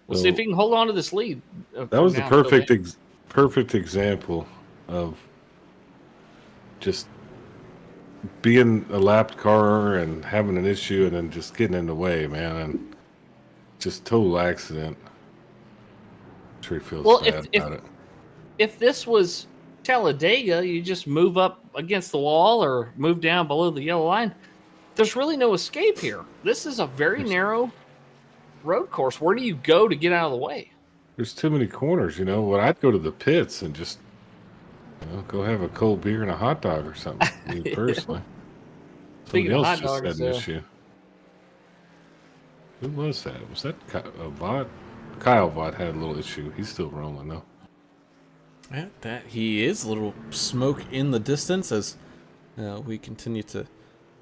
we'll see if he can hold on to this lead. That was the perfect example of just being a lapped car and having an issue and then just getting in the way, man, and just total accident. I'm sure he feels bad about it. If this was Talladega, you just move up against the wall or move down below the yellow line. There's really no escape here. This is a very narrow road course. Where do you go to get out of the way? There's too many corners, you know. Well, I'd go to the pits and just go have a cold beer and a hot dog or something. Me personally. Speaking of hot Somebody else dogs, just had an issue. Who was that? Was that a bot? Kyle Vaught had a little issue. He's still rolling though. Yeah, that he is. A little smoke in the distance as we continue to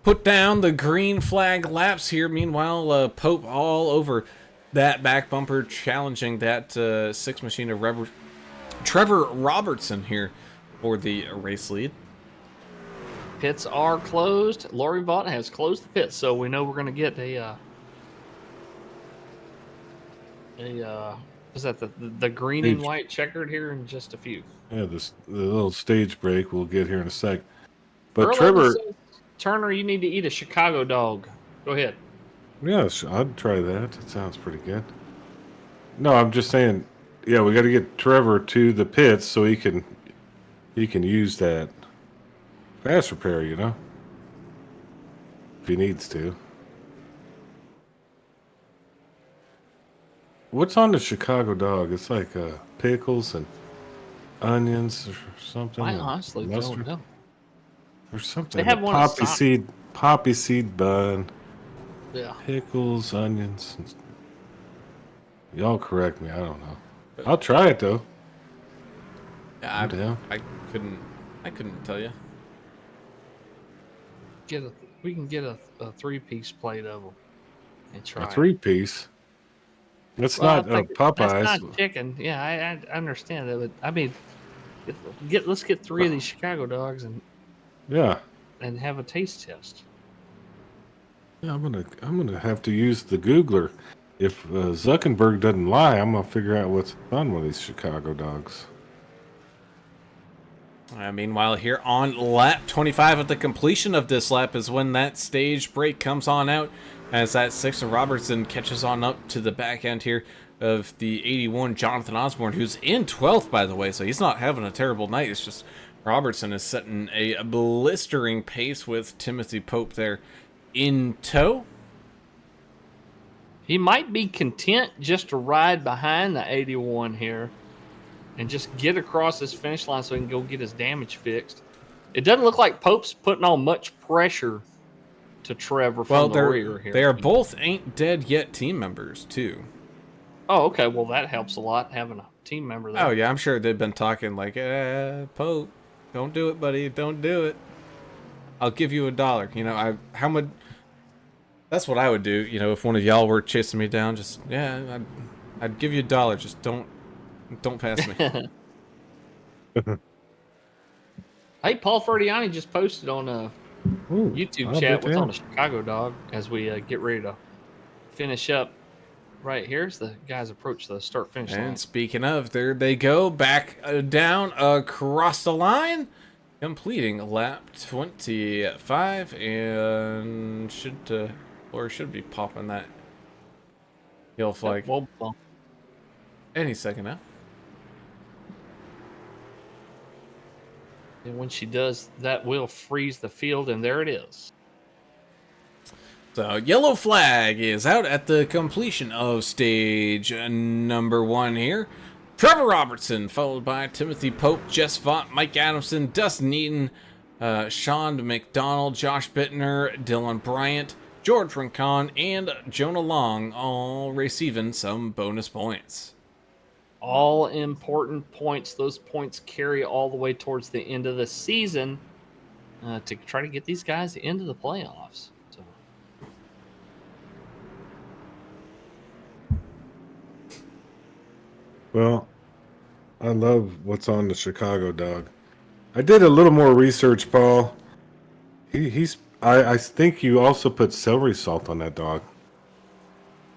put down the green flag laps here. Meanwhile, Pope all over that back bumper, challenging that 6 machine of Trevor Robertson here for the race lead. Pits are closed. Lori Vaught has closed the pits, so we know we're going to get is that the green and white checkered here in just a few. Yeah, the little stage break we'll get here in a sec. But Earl Trevor says, Turner, you need to eat a Chicago dog. Go ahead. Yeah, I'd try that. That sounds pretty good. No, I'm just saying, yeah, we got to get Trevor to the pits so he can use that fast repair, you know, if he needs to. What's on the Chicago dog? It's like pickles and onions or something. I honestly don't know. Or something. They have one poppy seed bun. Yeah. Pickles, onions. Y'all correct me. I don't know. I'll try it though. Yeah, I'm down. I couldn't tell you. We can get a 3-piece plate of them and try. A 3-piece. That's Well, not Popeyes. That's not chicken. Yeah, I understand that, but I mean, let's get 3 of these Chicago dogs and have a taste test. Yeah, I'm gonna have to use the Googler. If Zuckerberg doesn't lie, I'm gonna figure out what's on one of these Chicago dogs. Meanwhile, here on lap 25 at the completion of this lap is when that stage break comes on out as that 6 of Robertson catches on up to the back end here of the 81 Jonathan Osborne, who's in 12th, by the way, so he's not having a terrible night. It's just Robertson is setting a blistering pace with Timothy Pope there in tow. He might be content just to ride behind the 81 here and just get across this finish line so he can go get his damage fixed. It doesn't look like Pope's putting on much pressure to Trevor from the rear here. They are both ain't dead yet team members, too. Oh, okay. Well, that helps a lot, having a team member there. Oh, yeah, I'm sure they've been talking like, Pope, don't do it, buddy. Don't do it. I'll give you $1. You know, how much... That's what I would do, you know, if one of y'all were chasing me down. Just, I'd give you $1. Just don't pass me. Hey, Paul Ferdiani just posted on a YouTube chat what's on the Chicago dog as we get ready to finish up right here as the guys approach the start-finish line. And speaking of, there they go, back down across the line, completing lap 25, and should be popping that yellow flag any second now. And when she does, that will freeze the field, and there it is. So, yellow flag is out at the completion of stage number 1 here. Trevor Robertson, followed by Timothy Pope, Jess Vaught, Mike Adamson, Dustin Eaton, Sean McDonald, Josh Bittner, Dylan Bryant, George Rincon, and Jonah Long all receiving some bonus points. All important points. Those points carry all the way towards the end of the season to try to get these guys into the playoffs. So. Well, I love what's on the Chicago dog. I did a little more research, Paul. I think you also put celery salt on that dog.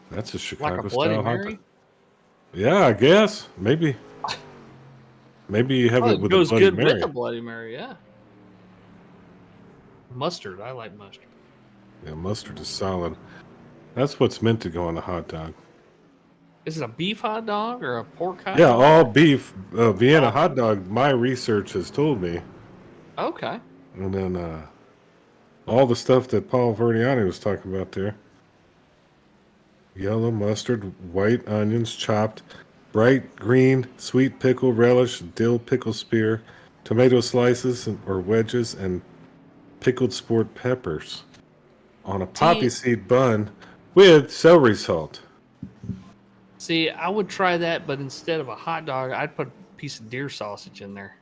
That's a Chicago Like a Bloody style hot Mary? dog. Yeah, I guess. Maybe you have it It with goes a Bloody good Mary. with a Bloody Mary, yeah. Mustard. I like mustard. Yeah, mustard is solid. That's what's meant to go on a hot dog. Is it a beef hot dog or a pork hot Yeah, dog? all beef Vienna hot dog. My research has told me, Okay. and then all the stuff that Paul Verdiani was talking about there. Yellow mustard, white onions chopped, bright green sweet pickle relish, dill pickle spear, tomato slices or wedges, and pickled sport peppers on a poppy seed bun with celery salt. See, I would try that, but instead of a hot dog, I'd put a piece of deer sausage in there.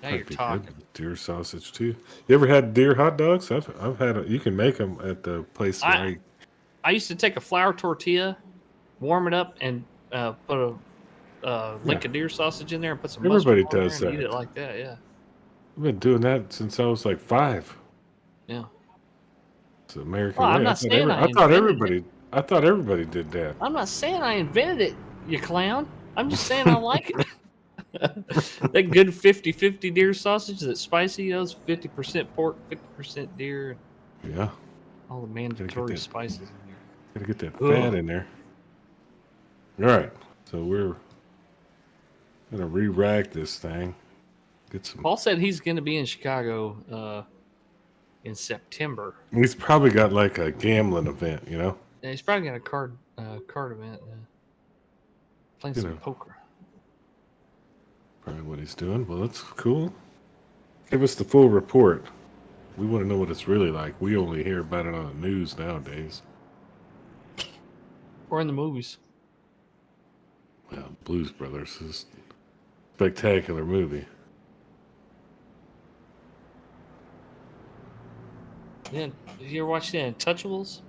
Now Might you're be talking. good with deer sausage too. You ever had deer hot dogs? I've had it. You can make them at the place where I used to take a flour tortilla, warm it up, and put a link of deer sausage in there and put some Everybody mustard on does there and eat that. it like that. Yeah, I've been doing that since I was like 5. yeah. It's the American Well, I'm way. not saying I invented it. I thought everybody did that. I'm not saying I invented it, you clown. I'm just saying I like it. That good 50-50 deer sausage that's spicy, those 50% pork, 50% deer, Yeah, all the mandatory that. spices in there. gotta get that fat in there. All right, so we're gonna re-rack this thing. Get some. Paul said he's going to be in Chicago in September. He's probably got like a gambling event, you know. Yeah, he's probably got a card event, playing some poker. Probably what he's doing. Well, that's cool. Give us the full report. We want to know what it's really like. We only hear about it on the news nowadays. Or in the movies. Well, Blues Brothers is a spectacular movie. Yeah, did you ever watch the Untouchables?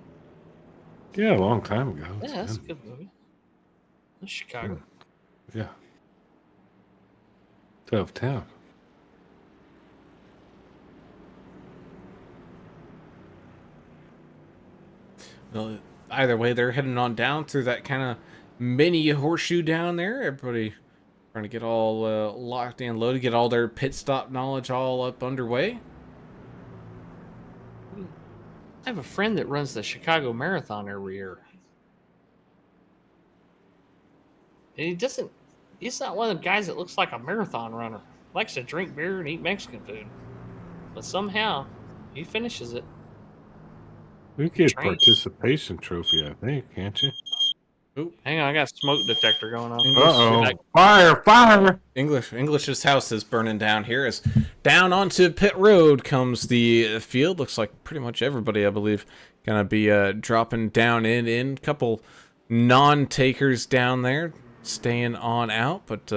Yeah, a long time ago. Yeah, that's a good movie. That's Chicago. Yeah. Tough town. Well, either way, they're heading on down through that kind of mini horseshoe down there. Everybody trying to get all locked and loaded, get all their pit stop knowledge all up underway. I have a friend that runs the Chicago Marathon every year. And he's not one of the guys that looks like a marathon runner. Likes to drink beer and eat Mexican food. But somehow, he finishes it. You get Trains. participation trophy, I think, can't you? Hang on, I got a smoke detector going on. Uh-oh. Fire! English's house is burning down here. As down onto pit road comes the field. Looks like pretty much everybody, I believe, gonna be dropping down in. Couple non-takers down there, staying on out, but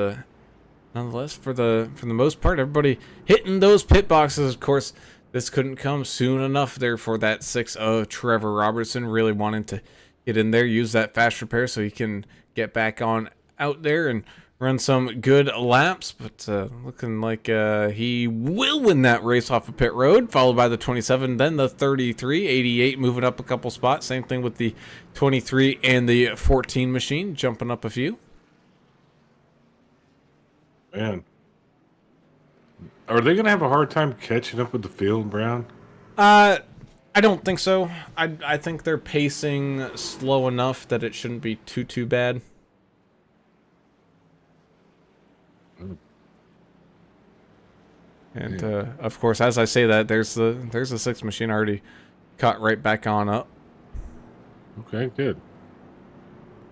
nonetheless, for the most part, everybody hitting those pit boxes. Of course, this couldn't come soon enough there for that 6 of Trevor Robertson really wanting to get in there, use that fast repair so he can get back on out there and run some good laps. But looking like he will win that race off of pit road, followed by the 27, then the 33, 88 moving up a couple spots. Same thing with the 23 and the 14 machine, jumping up a few. Man. Are they going to have a hard time catching up with the field, Brown? I don't think so. I think they're pacing slow enough that it shouldn't be too bad. And of course, as I say that, there's the 6 machine already caught right back on up. Okay, good.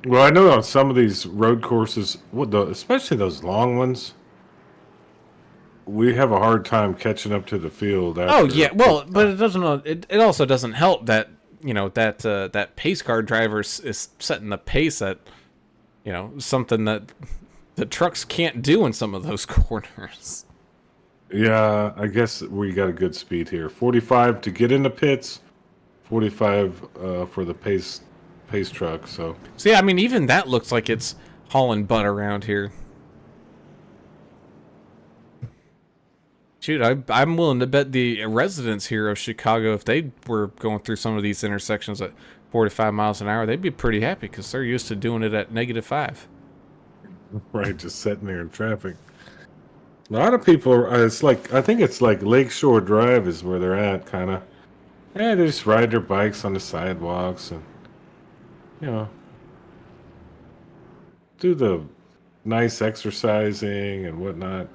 Well, I know on some of these road courses, especially those long ones, we have a hard time catching up to the field. Oh After yeah, well, but it doesn't. It also doesn't help that that pace car driver is setting the pace at something that the trucks can't do in some of those corners. Yeah, I guess we got a good speed here. 45 to get in the pits, 45 for the pace truck. So So yeah, I mean, even that looks like it's hauling butt around here. Shoot, I'm willing to bet the residents here of Chicago, if they were going through some of these intersections at 45 miles an hour, they'd be pretty happy because they're used to doing it at -5. right, just sitting there in traffic. A lot of people, it's like I think it's like Lakeshore Drive is where they're at, kind of. Yeah, they just ride their bikes on the sidewalks and do the nice exercising and whatnot.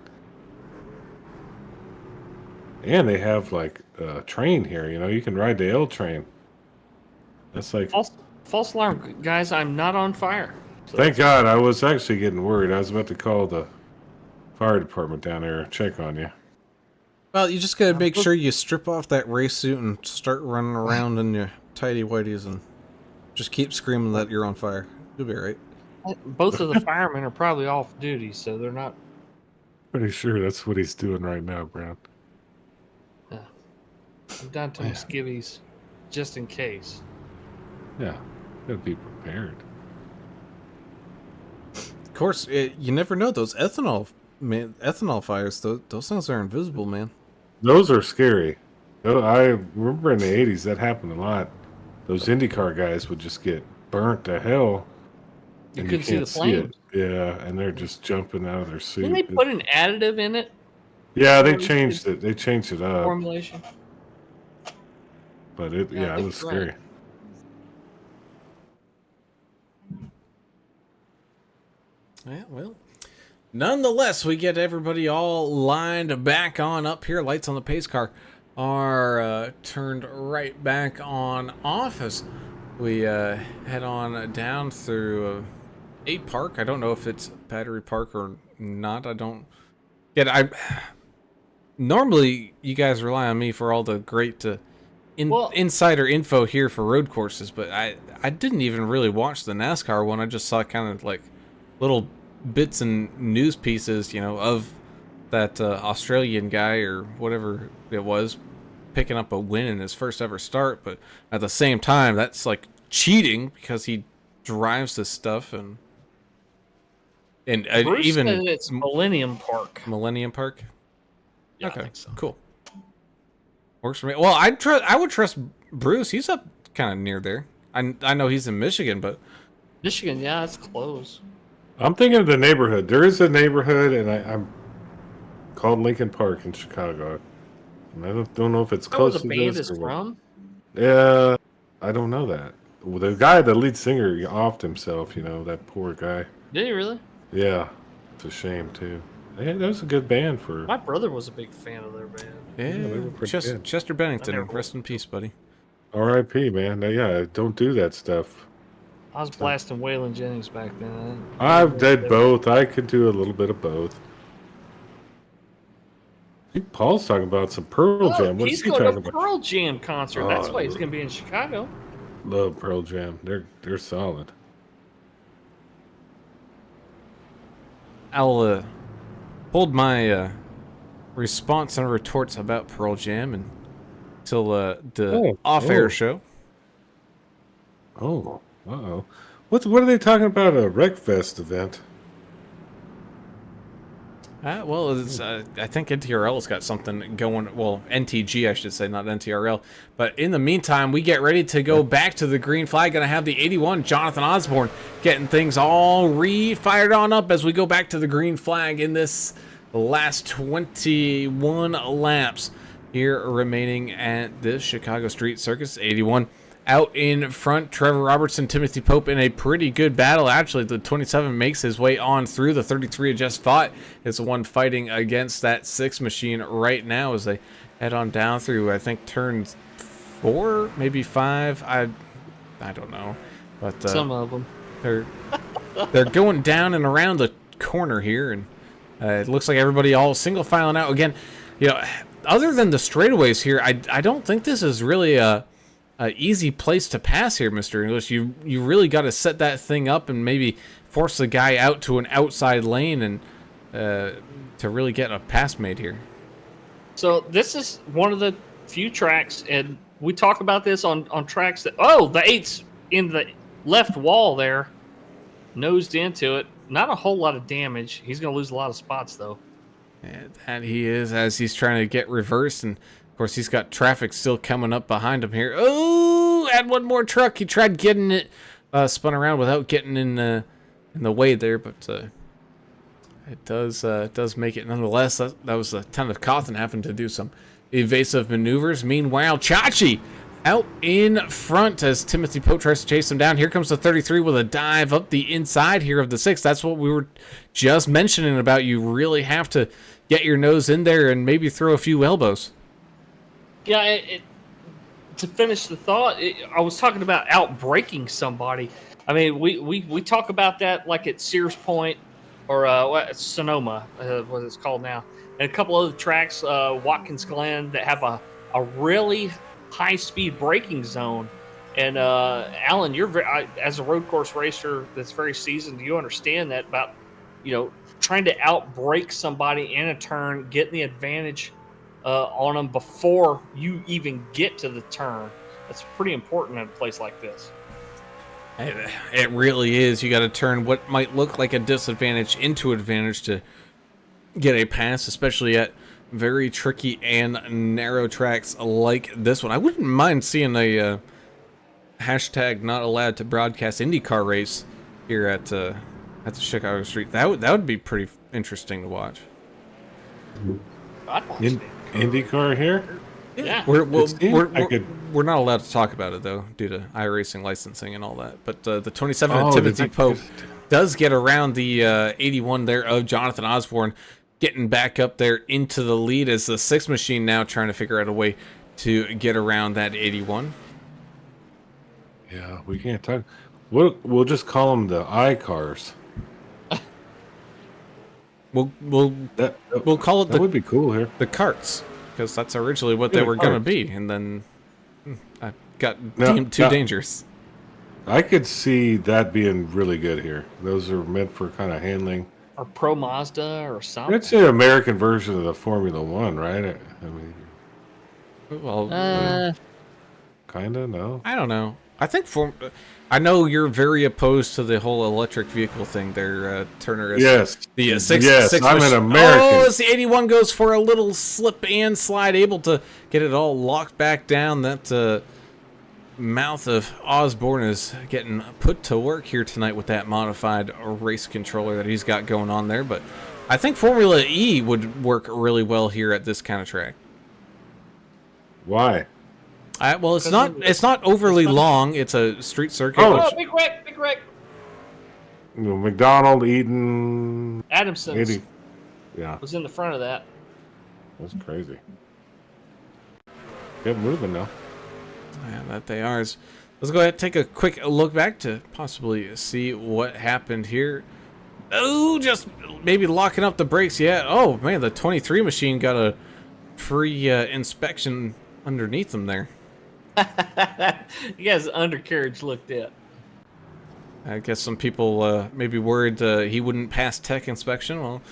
And they have like a train here. You can ride the L train. That's like. False alarm, guys. I'm not on fire. So Thank God. I was actually getting worried. I was about to call the fire department down there and check on you. Well, you just gotta make sure you strip off that race suit and start running around in your tighty whities and just keep screaming that you're on fire. You'll be right. both of the firemen are probably off duty, so they're not. Pretty sure that's what he's doing right now, Brown. I'm down to my skivvies, just in case. Yeah, gotta be prepared. Of course, you never know. Those ethanol fires, those things are invisible, man. Those are scary. I remember in the 80s that happened a lot. Those IndyCar guys would just get burnt to hell. You and couldn't see the can't flames. Yeah, and they're just jumping out of their suit. Didn't they put an additive in it? Yeah, they changed it. They changed it up. Formulation. But it I think was you're scary. right. Yeah, well, nonetheless, we get everybody all lined back on up here. Lights on the pace car are turned right back on off as we head on down through a park. I don't know if it's Battery Park or not. I don't get. Normally you guys rely on me for all the great insider info here for road courses, but I didn't even really watch the NASCAR one. I just saw kind of like little bits and news pieces, of that Australian guy or whatever it was picking up a win in his first ever start. But at the same time, that's like cheating because he drives this stuff and Bruce even said it's Millennium Park. Millennium Park. Yeah, Okay, I think so. cool. Works for me. Well, I would trust Bruce. He's up kind of near there. I know he's in Michigan, but Michigan, yeah, it's close. I'm thinking of the neighborhood. There is a neighborhood, and I'm called Lincoln Park in Chicago. And I don't know if it's Is that where close the to band this is or what. from? Yeah, I don't know that. Well, the lead singer, he offed himself. That poor guy. Did he really? Yeah, it's a shame too. Yeah, that was a good band for. My brother was a big fan of their band. they were pretty good. Chester I Bennington, never- rest in peace, buddy. R.I.P. Man. Yeah, don't do that stuff. I was blasting Waylon Jennings back then. I've did both. I could do a little bit of both. I think Paul's talking about some Pearl Jam. What is He's he going talking to about? Pearl Jam concert. That's Oh, why he's going to be in Chicago. Love Pearl Jam. They're solid. I'll hold my response and retorts about Pearl Jam until the off-air show. Oh, uh-oh. What are they talking about? A Wreckfest event? Well, it's, I think NTRL's got something going. Well, NTG, I should say, not NTRL. But in the meantime, we get ready to go back to the green flag. Gonna have the 81 Jonathan Osborne getting things all re-fired on up as we go back to the green flag in this last 21 laps here remaining at this Chicago Street Circus. 81 out in front. Trevor Robertson, Timothy Pope in a pretty good battle. Actually, the 27 makes his way on through. The 33 had just fought is the one fighting against that 6 machine right now as they head on down through, I think, turn 4, maybe 5. I don't know. But Some of them. they're going down and around the corner here, and It looks like everybody all single filing out again. You know, other than the straightaways here, I don't think this is really a easy place to pass here, Mr. English. You really got to set that thing up and maybe force the guy out to an outside lane and to really get a pass made here. So this is one of the few tracks, and we talk about this on tracks that, oh, the 8's in the left wall there, nosed into it. Not a whole lot of damage. He's going to lose a lot of spots, though. And that he is, as he's trying to get reversed, and of course he's got traffic still coming up behind him here. Oh, add one more truck. He tried getting it spun around without getting in the way there, but it does make it nonetheless. That was a ton of Cawthon having to do some evasive maneuvers. Meanwhile, Chachi out in front as Timothy Pope tries to chase him down. Here comes the 33 with a dive up the inside here of the 6. That's what we were just mentioning about. You really have to get your nose in there and maybe throw a few elbows. Yeah, to finish the thought, I was talking about out-braking somebody. I mean, we talk about that like at Sears Point or Sonoma, what it's called now, and a couple other tracks, Watkins Glen, that have a really high-speed braking zone. And Alan, you're as a road course racer that's very seasoned, you understand that about, trying to out-brake somebody in a turn, getting the advantage on them before you even get to the turn. That's pretty important in a place like this. It really is. You got to turn what might look like a disadvantage into advantage to get a pass, especially at very tricky and narrow tracks like this one. I wouldn't mind seeing a hashtag not allowed to broadcast IndyCar race here at the Chicago Street. That would be pretty interesting to watch. I'd watch it. IndyCar here? Yeah. We're not allowed to talk about it, though, due to iRacing licensing and all that. But the 27 Timothy Pope does get around the 81 there of Jonathan Osborne, getting back up there into the lead as the 6 machine now trying to figure out a way to get around that 81. Yeah, we can't talk. We'll just call them the iCars. We'll call it that would be cool here. the carts, because that's originally what they were going to be, and then I got deemed too dangerous. I could see that being really good here. Those are meant for kind of handling. Or Pro Mazda or something. It's an American version of the Formula One, right? I mean, Well, kind of, no? I don't know. I think I know you're very opposed to the whole electric vehicle thing there, Turner. Yes. The six I'm an American. Oh, as the 81 goes for a little slip and slide, able to get it all locked back down. That mouth of Osborne is getting put to work here tonight with that modified race controller that he's got going on there. But I think Formula E would work really well here at this kind of track. Why? Well, it's not overly long. It's a street circuit. Oh, Big Rick. McDonald, Eden, Adamson's yeah, was in the front of that. that's crazy. Get moving now. Yeah, that they are. Let's go ahead and take a quick look back to possibly see what happened here. Oh, just maybe locking up the brakes. Yeah. Oh, man, the 23 machine got a free inspection underneath them there. You guys, undercarriage looked at. I guess some people maybe worried he wouldn't pass tech inspection. Well,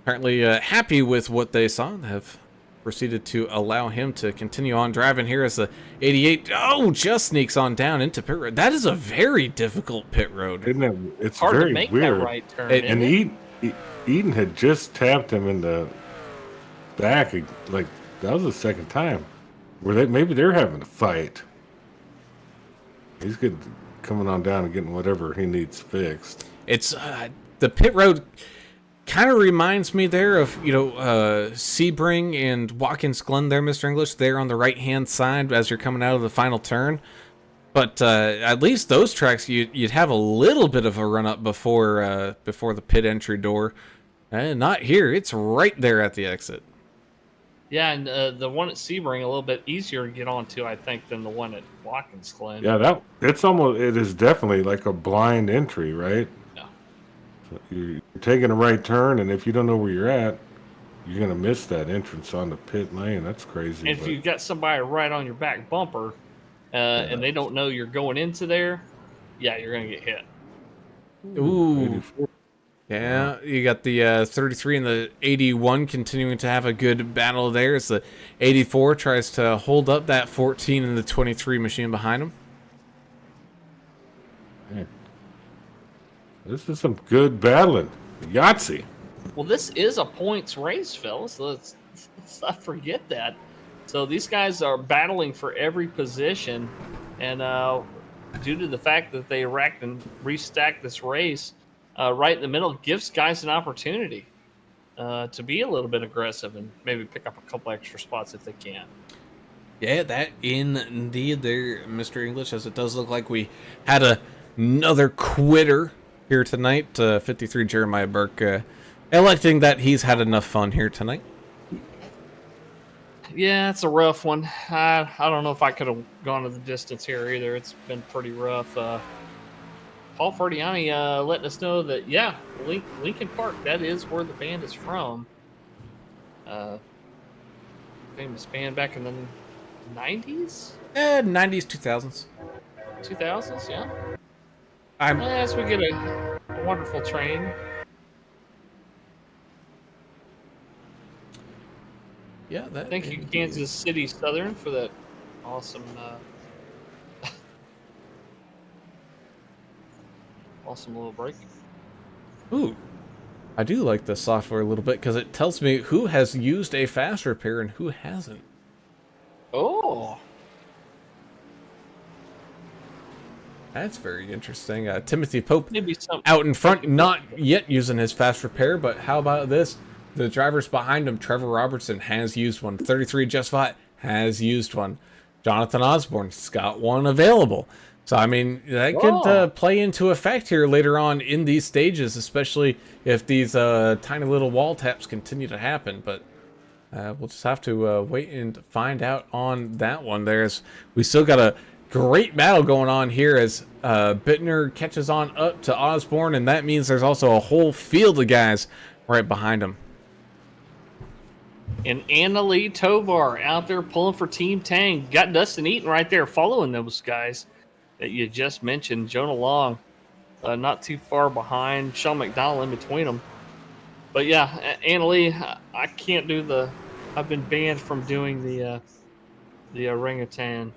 apparently happy with what they saw, have proceeded to allow him to continue on driving here as the 88 just sneaks on down into pit road. That is a very difficult pit road. Isn't it? It's Hard very to make weird. that right turn. And Eden had just tapped him in the back. Like that was the second time. Maybe they're having a fight. He's coming on down and getting whatever he needs fixed. It's the pit road kind of reminds me there of Sebring and Watkins Glen there, Mr. English, there on the right hand side as you're coming out of the final turn. But at least those tracks you'd have a little bit of a run up before the pit entry door. Not here. It's right there at the exit. Yeah, and the one at Sebring a little bit easier to get onto, I think, than the one at Watkins Glen. Yeah, it is definitely like a blind entry, right? Yeah. You're taking a right turn, and if you don't know where you're at, you're gonna miss that entrance on the pit lane. That's crazy. And if you've got somebody right on your back bumper, and they don't know you're going into there, yeah, you're gonna get hit. Ooh. 84. Yeah, you got the 33 and the 81 continuing to have a good battle there as the 84 tries to hold up that 14 and the 23 machine behind him. Man. This is some good battling. Yahtzee. Well, this is a points race, fellas. Let's not forget that. So these guys are battling for every position, and due to the fact that they racked and restacked this race right in the middle, gives guys an opportunity to be a little bit aggressive and maybe pick up a couple extra spots if they can. Yeah, that indeed there, Mr. English, as it does look like we had another quitter here tonight. 53 Jeremiah Burke electing that he's had enough fun here tonight. Yeah, it's a rough one. I don't know if I could have gone to the distance here either. It's been pretty rough. Paul Ferdiani letting us know that, yeah, Lincoln Park, that is where the band is from. Famous band back in the 90s? 90s, 2000s. 2000s, yeah. I'm As we get a wonderful train. yeah. That Thank you, indeed. Kansas City Southern, for that awesome, awesome little break. Ooh, I do like the software a little bit because it tells me who has used a fast repair and who hasn't. Oh, That's very interesting. Timothy Pope maybe some out in front, not yet using his fast repair, but how about this? The drivers behind him, Trevor Robertson, has used one. 33 Just Flat has used one. Jonathan Osborne's got one available. So, I mean, that could play into effect here later on in these stages, especially if these tiny little wall taps continue to happen. But we'll just have to wait and find out on that one. We still got a great battle going on here as Bittner catches on up to Osborne, and that means there's also a whole field of guys right behind him. And Annalie Tovar out there pulling for Team Tang. Got Dustin Eaton right there following those guys that you just mentioned. Jonah Long not too far behind. Sean McDonald in between them. But yeah, Annalie, I can't do I've been banned from doing the orangutan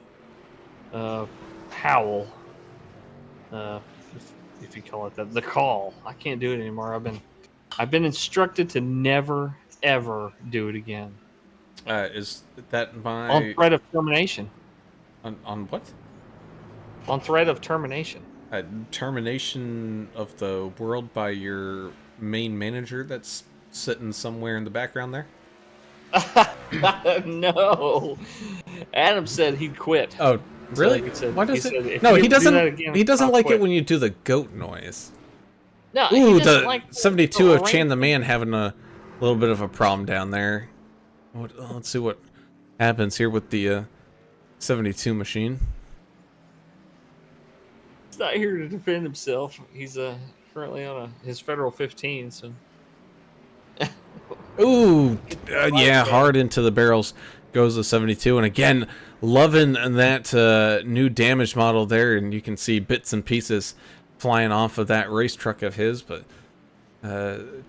howl. If you call it that. The call. I can't do it anymore. I've been instructed to never ever do it again. Is that my... On threat of termination. On what? On threat of termination. Termination of the world by your main manager that's sitting somewhere in the background there? No. Adam said he'd quit. Oh, really? So he said- Why he does said, it? "If No, you he do doesn't. that again, He doesn't I'll like quit." it when you do the goat noise. No, Ooh, he doesn't the like 72 of the Chan the Man having a little bit of a problem down there. Let's see what happens here with the 72 machine. He's not here to defend himself. He's currently on his federal 15. So Ooh, yeah, hard into the barrels goes the 72. And again, loving that new damage model there. And you can see bits and pieces flying off of that race truck of his. But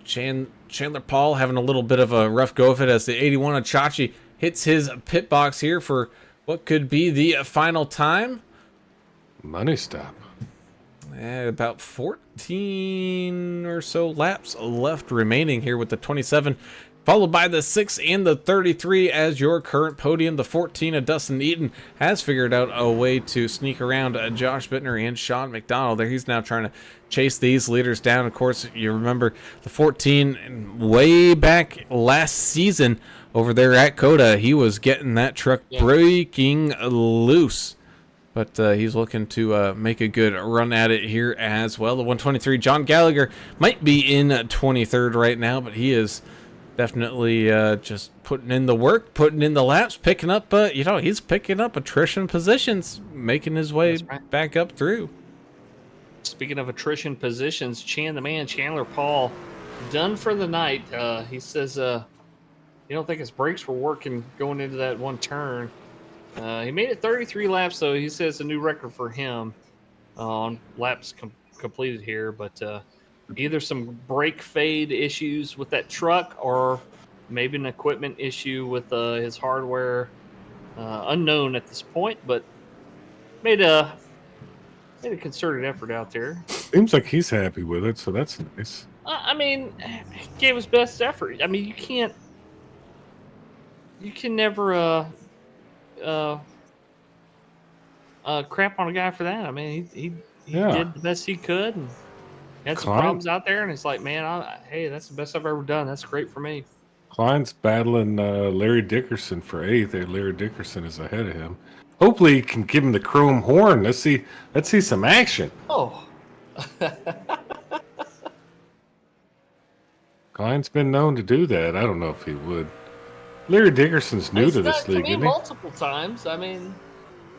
Chandler Paul having a little bit of a rough go of it as the 81 of Chachi hits his pit box here for what could be the final time. Money stop. About 14 or so laps left remaining here with the 27, followed by the 6 and the 33 as your current podium. The 14 of Dustin Eaton has figured out a way to sneak around Josh Bittner and Sean McDonald there. He's now trying to chase these leaders down. Of course, you remember the 14 way back last season over there at Coda. He was getting that truck breaking loose. But he's looking to make a good run at it here as well. The 123, John Gallagher, might be in 23rd right now, but he is definitely just putting in the work, putting in the laps, picking up, he's picking up attrition positions, making his way back up through. Speaking of attrition positions, Chandler Paul, done for the night. He says he don't think his brakes were working going into that one turn. He made it 33 laps, though. He says a new record for him on laps completed here. But either some brake fade issues with that truck or maybe an equipment issue with his hardware. Unknown at this point, but made a concerted effort out there. Seems like he's happy with it, so that's nice. I mean, he gave his best effort. I mean, you can never crap on a guy for that. I mean, he did the best he could and had some problems out there, and it's like, man, hey, that's the best I've ever done. That's great for me. Klein's battling Larry Dickerson for 8th. Larry Dickerson is ahead of him. Hopefully, he can give him the chrome horn. Let's see some action. Oh. Klein's been known to do that. I don't know if he would. Larry Dickerson's new to this league, isn't he? Multiple times. I mean.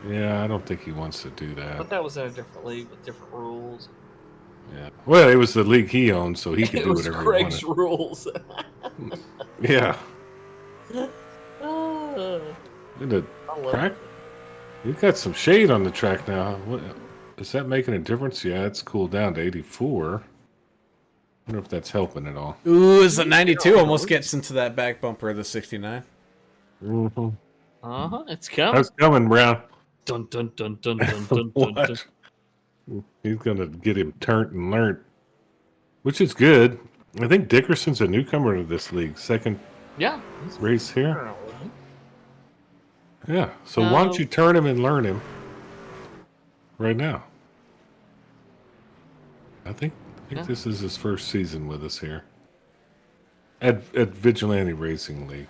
Yeah, I don't think he wants to do that. But that was in a different league with different rules. Yeah. Well, it was the league he owned, so he could do whatever he wanted. Greg's rules. Yeah. In the track, you've got some shade on the track now. What, is that making a difference? Yeah, it's cooled down to 84. I wonder if that's helping at all. Ooh, is the 92 almost gets into that back bumper of the 69? Mm-hmm. It's coming. That's coming, Brown. Dun dun dun dun dun dun dun. Dun. He's gonna get him turned and learned, which is good. I think Dickerson's a newcomer to this league. Second race here. Yeah. So why don't you turn him and learn him right now? I think this is his first season with us here at Vigilante Racing League.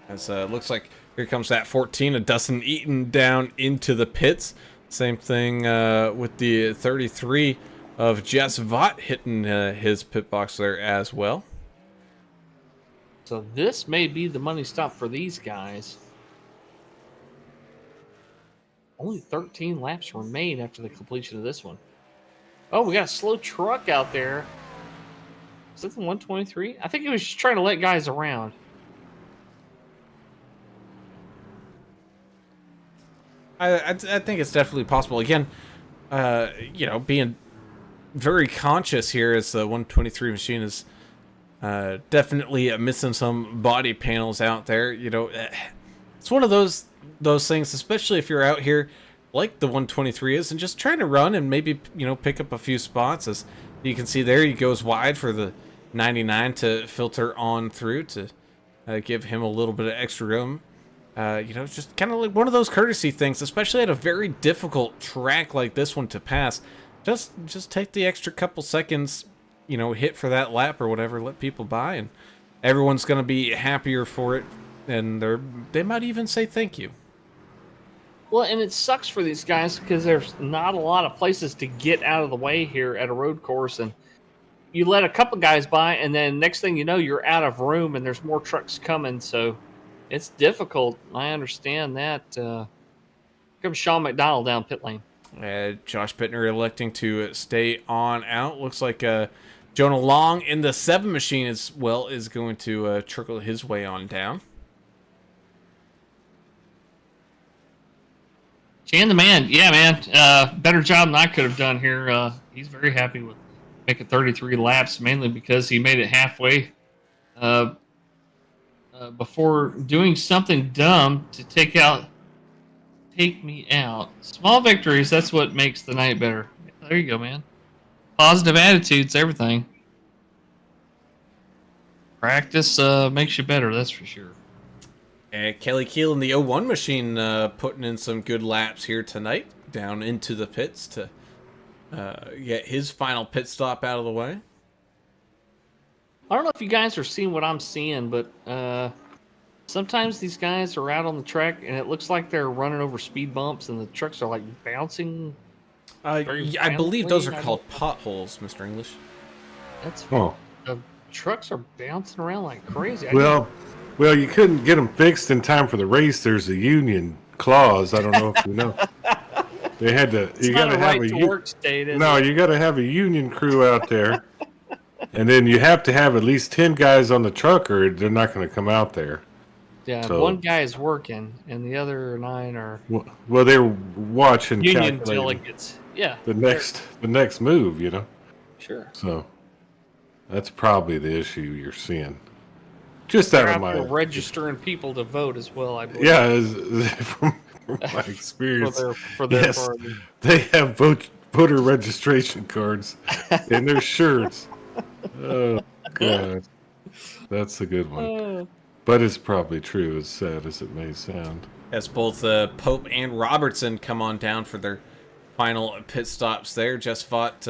As looks like here comes that 14 of Dustin Eaton down into the pits. Same thing with the 33 of Jess Vaught hitting his pit box there as well. So this may be the money stop for these guys. Only 13 laps remain after the completion of this one. Oh, we got a slow truck out there. Is that the 123? I think he was just trying to let guys around. I think it's definitely possible. Again, being very conscious here as the 123 machine is definitely missing some body panels out there. You know, it's one of those things, especially if you're out here like the 123 is and just trying to run and maybe, pick up a few spots. As you can see there, he goes wide for the 99 to filter on through to give him a little bit of extra room. It's just kind of like one of those courtesy things, especially at a very difficult track like this one to pass. Just take the extra couple seconds, hit for that lap or whatever, let people by, and everyone's going to be happier for it, and they might even say thank you. Well, and it sucks for these guys because there's not a lot of places to get out of the way here at a road course, and you let a couple guys by, and then next thing you know, you're out of room, and there's more trucks coming, so it's difficult. I understand that. Comes Sean McDonald down pit lane. Josh Bittner electing to stay on out. Looks like Jonah Long in the 7 machine as well is going to trickle his way on down. Chan the man. Yeah, man. Better job than I could have done here. He's very happy with making 33 laps, mainly because he made it halfway before doing something dumb to take me out. Small victories, that's what makes the night better. There you go, man. Positive attitudes, everything. Practice makes you better, that's for sure. Kelly Keel in the 01 machine putting in some good laps here tonight, down into the pits to get his final pit stop out of the way. I don't know if you guys are seeing what I'm seeing, but sometimes these guys are out on the track and it looks like they're running over speed bumps and the trucks are like bouncing. I believe those are called potholes, Mr. English. That's the trucks are bouncing around like crazy. Well, you couldn't get them fixed in time for the race. There's a union clause. I don't know if you know. They had to. It's You not got a to have right to work state, is No, it? you got to have a union crew out there, and then you have to have at least 10 guys on the truck, or they're not going to come out there. Yeah, So- one guy is working, and the other 9 are Well, they're watching, union calculating delegates. Yeah, the next move. sure. So that's probably the issue you're seeing. Just They're out of out there my registering people to vote as well. I believe. yeah, from my experience. for their Yes, party. they have voter registration cards in their shirts. Oh God, that's a good one. Uh, But it's probably true, as sad as it may sound. As both Pope and Robertson come on down for their final pit stops there. Just fought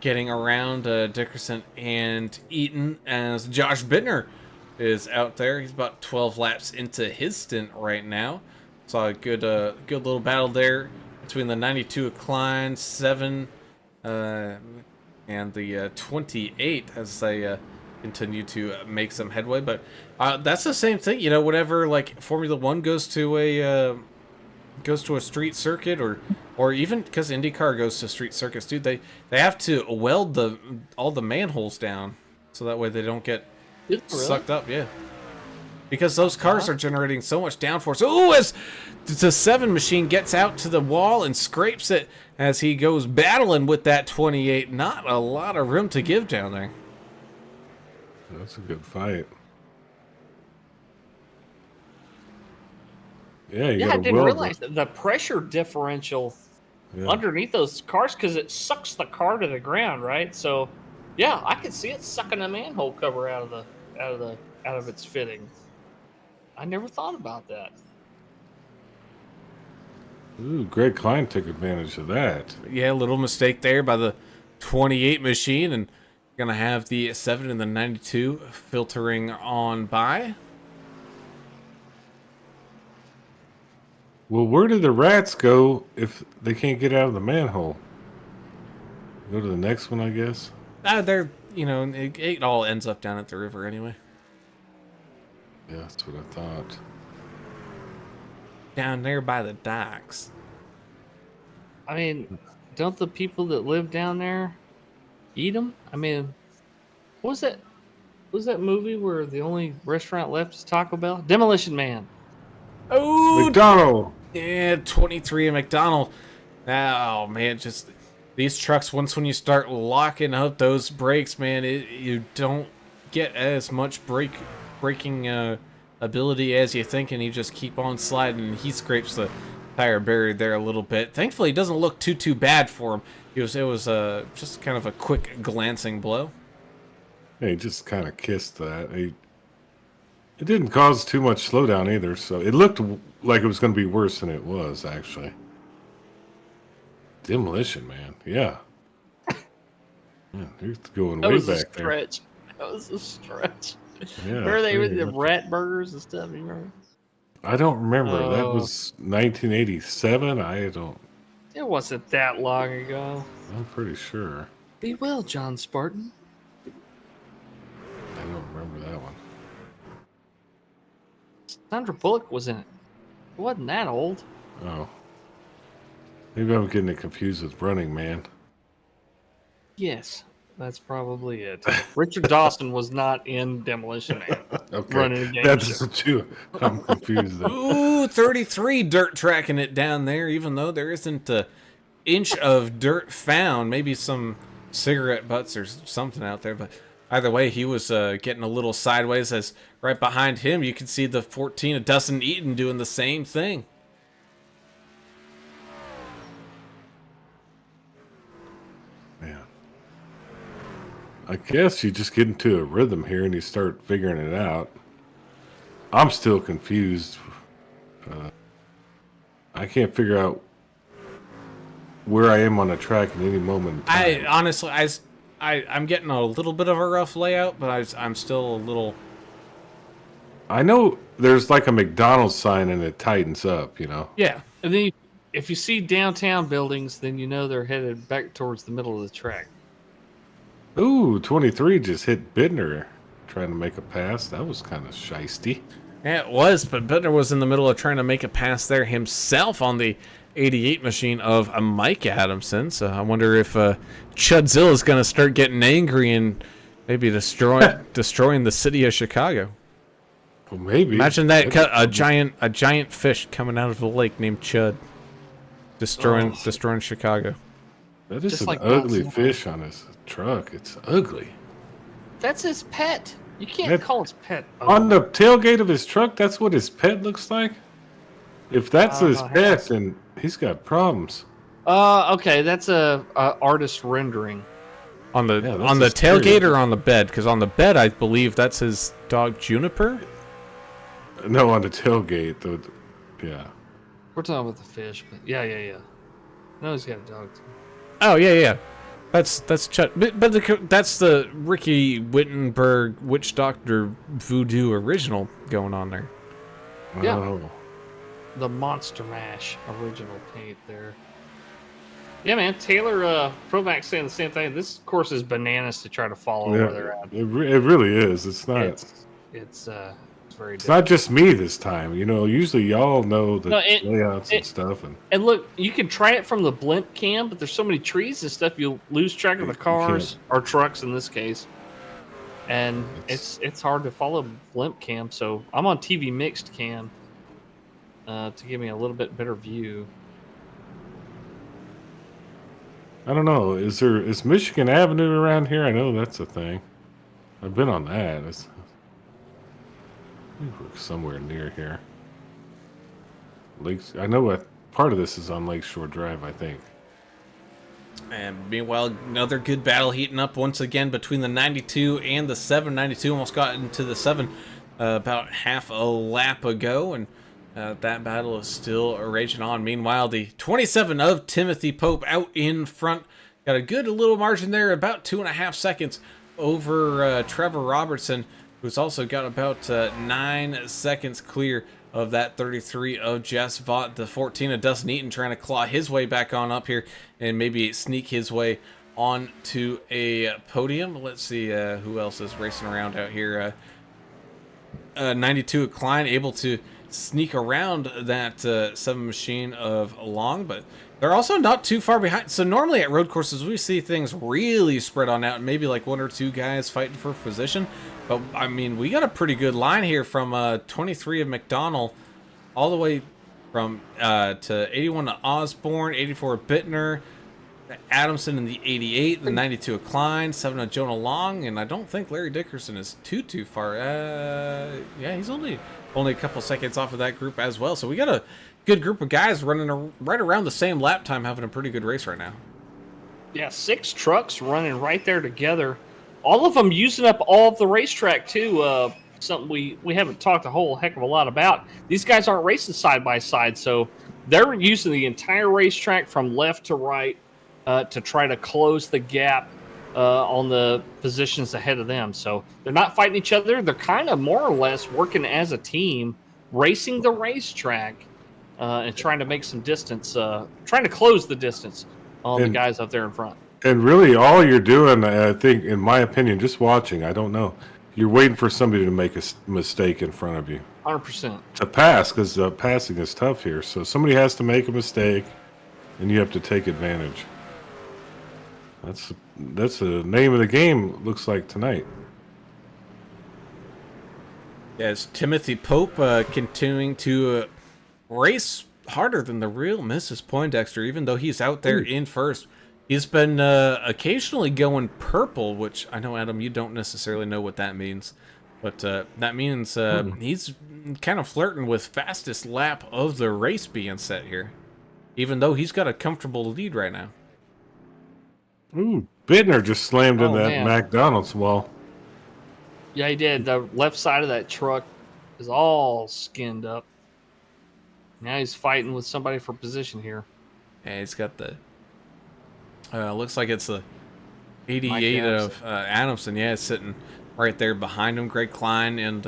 getting around Dickerson and Eaton as Josh Bittner is out there. He's about 12 laps into his stint right now. Saw a good little battle there between the 92 Klein 7 and the 28 as they continue to make some headway. But that's the same thing, whenever like Formula One goes to a street circuit, or even because IndyCar goes to street circuits, dude, they have to weld all the manholes down so that way they don't get sucked up. Yeah, because those cars are generating so much downforce. Ooh, as the 7 machine gets out to the wall and scrapes it as he goes battling with that 28. Not a lot of room to give down there. That's a good fight. Yeah, you yeah, I gotta didn't weld realize the pressure differential Yeah. underneath those cars because it sucks the car to the ground, right? So, yeah, I could see it sucking the manhole cover out of its fitting. I never thought about that. Ooh, Greg Klein took advantage of that. Yeah, a little mistake there by the 28 machine, and gonna have the 7 and the 92 filtering on by. Well, where do the rats go if they can't get out of the manhole? Go to the next one, I guess. They're, it all ends up down at the river anyway. Yeah, that's what I thought. Down there by the docks. I mean, don't the people that live down there eat them? I mean, what was that? What was that movie where the only restaurant left is Taco Bell? Demolition Man. Oh, McDonald! yeah, 23 and McDonald. Oh, man, just these trucks, when you start locking up those brakes, man, you don't get as much braking ability as you think, and you just keep on sliding, and he scrapes the tire barrier there a little bit. Thankfully, it doesn't look too bad for him. It was just kind of a quick glancing blow. Yeah, he just kind of kissed that. It didn't cause too much slowdown either, so it looked like it was going to be worse than it was, actually. Demolition Man, yeah. Yeah, he's going That way was a back there. stretch. That was a stretch. Yeah, Remember they with pretty the much. rat burgers and stuff? You remember? I don't remember. That Oh. was 1987. It wasn't that long ago. I'm pretty sure. Be well, John Spartan. I don't remember that one. Sandra Bullock was in it. It wasn't that old. Oh. Maybe I'm getting it confused with Running Man. Yes, that's probably it. Richard Dawson was not in Demolition Man. Okay. Running a game That's show. what you. I'm confused. Then. Ooh, 33 dirt tracking it down there, even though there isn't an inch of dirt found. Maybe some cigarette butts or something out there, but either way, he was getting a little sideways as right behind him, you can see the 14 of Dustin Eaton doing the same thing. Man. I guess you just get into a rhythm here and you start figuring it out. I'm still confused. I can't figure out where I am on the track at any moment in time. I honestly, I'm getting a little bit of a rough layout, but I'm still a little. I know there's like a McDonald's sign and it tightens up, Yeah. And then if you see downtown buildings, then you know they're headed back towards the middle of the track. Ooh, 23 just hit Bittner trying to make a pass. That was kind of shisty. Yeah, it was, but Bittner was in the middle of trying to make a pass there himself on the 88 machine of a Mike Adamson. So I wonder if Chudzilla is going to start getting angry and maybe destroying the city of Chicago. Well, maybe. Imagine that a giant fish coming out of the lake named Chud, destroying Chicago. That is Just an like ugly Godzilla. fish on his truck. It's ugly. That's his pet. You can't That- call his pet On the tailgate of his truck, that's what his pet looks like? If that's don't his know how pet, else- then he's got problems. Okay, that's a artist rendering. On the Yeah, that's on the a stereo. tailgate or on the bed? Because on the bed, I believe that's his dog Juniper. No, on the tailgate. Yeah. We're talking about the fish, but yeah. No, he's got a dog too. Oh yeah. That's Chud. But that's the Ricky Wittenberg Witch Doctor Voodoo original going on there. Yeah. Oh. The Monster Mash original paint there. Yeah, man. Taylor Provac saying the same thing. This course is bananas to try to follow where they're at. It really is. It's not. It's very It's different. not just me this time. You know, usually y'all know the No, layouts and stuff, and And look, you can try it from the blimp cam, but there's so many trees and stuff, you'll lose track of the You cars or trucks in this case. And It's- it's hard to follow blimp cam, so I'm on TV mixed cam to give me a little bit better view. I don't know. Is Michigan Avenue around here? I know that's a thing. I've been on that. I think we're somewhere near here. Lakes. I know what part of this is on Lakeshore Drive. I think. And meanwhile, another good battle heating up once again between the 92 and the 792. Almost got into the 7 about half a lap ago, and that battle is still raging on. Meanwhile, the 27 of Timothy Pope out in front. Got a good little margin there, about 2.5 seconds over Trevor Robertson, who's also got about 9 seconds clear of that 33 of Jess Vaught. The 14 of Dustin Eaton trying to claw his way back on up here and maybe sneak his way onto a podium. Let's see who else is racing around out here. 92 of Klein able to sneak around that 7 machine of Long, but they're also not too far behind. So normally at road courses we see things really spread on out and maybe like 1 or 2 guys fighting for position. But I mean, we got a pretty good line here from 23 of McDonald all the way from to 81 of Osborne, 84 of Bittner, Adamson in the 88, the 92 of Klein, 7 of Jonah Long, and I don't think Larry Dickerson is too far. Yeah, he's only a couple seconds off of that group as well. So we got a good group of guys running right around the same lap time, having a pretty good race right now. Yeah, 6 trucks running right there together. All of them using up all of the racetrack too. Something we haven't talked a whole heck of a lot about. These guys aren't racing side by side, so they're using the entire racetrack from left to right to try to close the gap on the positions ahead of them. So they're not fighting each other. They're kind of more or less working as a team, racing the racetrack and trying to make some distance, trying to close the distance on the guys up there in front. And really, all you're doing, I think, in my opinion, just watching. I don't know. You're waiting for somebody to make a mistake in front of you 100%. to pass, because passing is tough here. So somebody has to make a mistake, and you have to take advantage. That's the name of the game. Looks like tonight. Yes, Timothy Pope continuing to race harder than the real Mrs. Poindexter, even though he's out there in first. He's been occasionally going purple, which I know, Adam, you don't necessarily know what that means. But that means he's kind of flirting with fastest lap of the race being set here, even though he's got a comfortable lead right now. Ooh, Bittner just slammed in Oh, that man. McDonald's wall. Yeah, he did. The left side of that truck is all skinned up. Now he's fighting with somebody for position here. And he's got the looks like it's the 88 of Adamson. Yeah, it's sitting right there behind him. Greg Klein and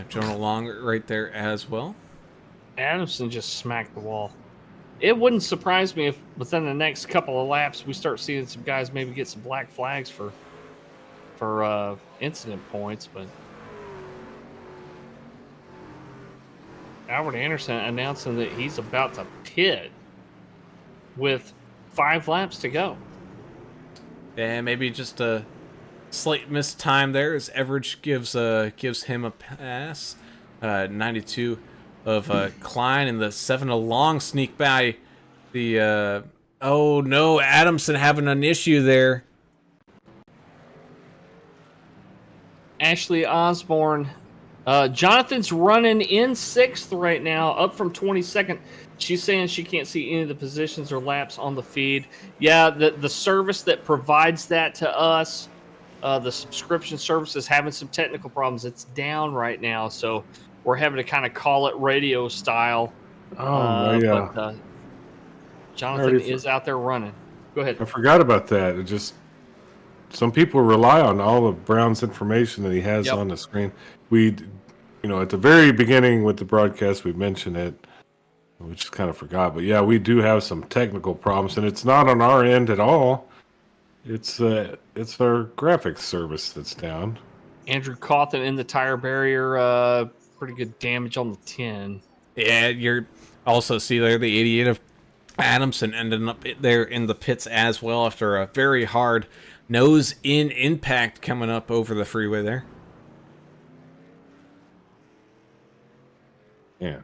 Jonah Long right there as well. Adamson just smacked the wall. It wouldn't surprise me if within the next couple of laps we start seeing some guys maybe get some black flags for incident points, but Albert Anderson announcing that he's about to pit with 5 laps to go. And maybe just a slight missed time there as Everidge gives him a pass. 92 of Klein, and the 7 a long sneak by the oh no, Adamson having an issue there. Ashley Osborne. Jonathan's running in 6th right now, up from 22nd. She's saying she can't see any of the positions or laps on the feed. Yeah, the service that provides that to us, the subscription service, is having some technical problems. It's down right now, so we're having to kind of call it radio style. Yeah. But Jonathan is out there running. Go ahead. I forgot about that. It just some people rely on all of Brown's information that he has on the screen. We, at the very beginning with the broadcast, we mentioned it. We just kind of forgot. But yeah, we do have some technical problems, and it's not on our end at all. It's our graphics service that's down. Andrew Cawthon in the tire barrier. Pretty good damage on the 10. Yeah, you're also see there the 88 of Adamson ended up there in the pits as well after a very hard nose-in impact coming up over the freeway there. Yeah.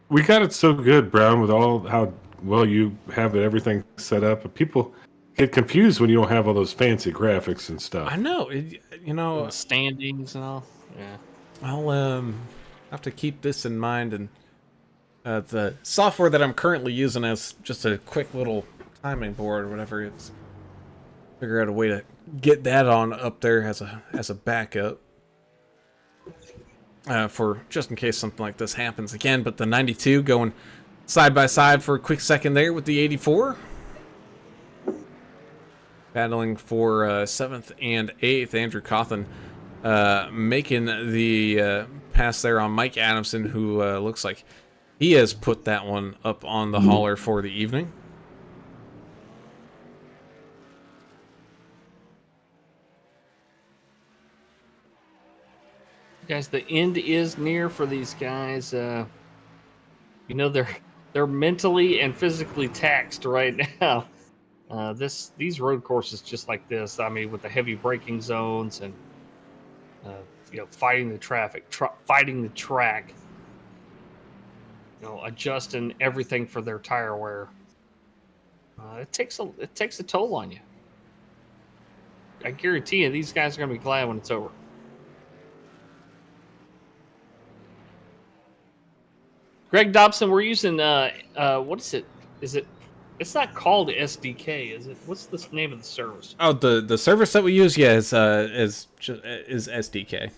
We got it so good, Brown, with all how well you have everything set up. But people get confused when you don't have all those fancy graphics and stuff. I know. And the standings and all. Yeah. I'll have to keep this in mind. And the software that I'm currently using as just a quick little timing board or whatever, it's figure out a way to get that on up there as a backup. For just in case something like this happens again. But the 92 going side by side for a quick second there with the 84. Battling for 7th and 8th. Andrew Cawthon making the pass there on Mike Adamson, who looks like he has put that one up on the hauler for the evening. Guys, the end is near for these guys. They're mentally and physically taxed right now. These road courses just like this, I mean, with the heavy braking zones and fighting the traffic, fighting the track, adjusting everything for their tire wear. It takes a toll on you. I guarantee you, these guys are going to be glad when it's over. Greg Dobson, we're using what is it? It's not called SDK, is it? What's the name of the service? Oh, the service that we use, is SDK.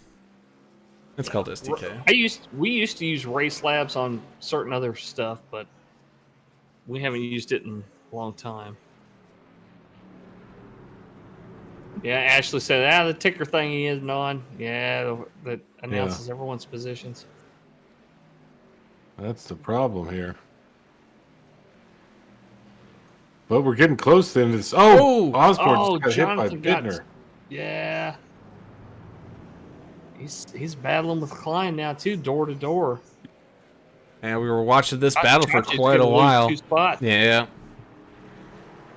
It's called SDK. We used to use Race Labs on certain other stuff, but we haven't used it in a long time. Yeah, Ashley said, the ticker thing isn't on. Yeah, that announces everyone's positions. That's the problem here. But we're getting close then. Osborne just got hit by Bittner. Yeah. He's battling with Klein now too, door to door. And we were watching this battle for quite a while. Yeah.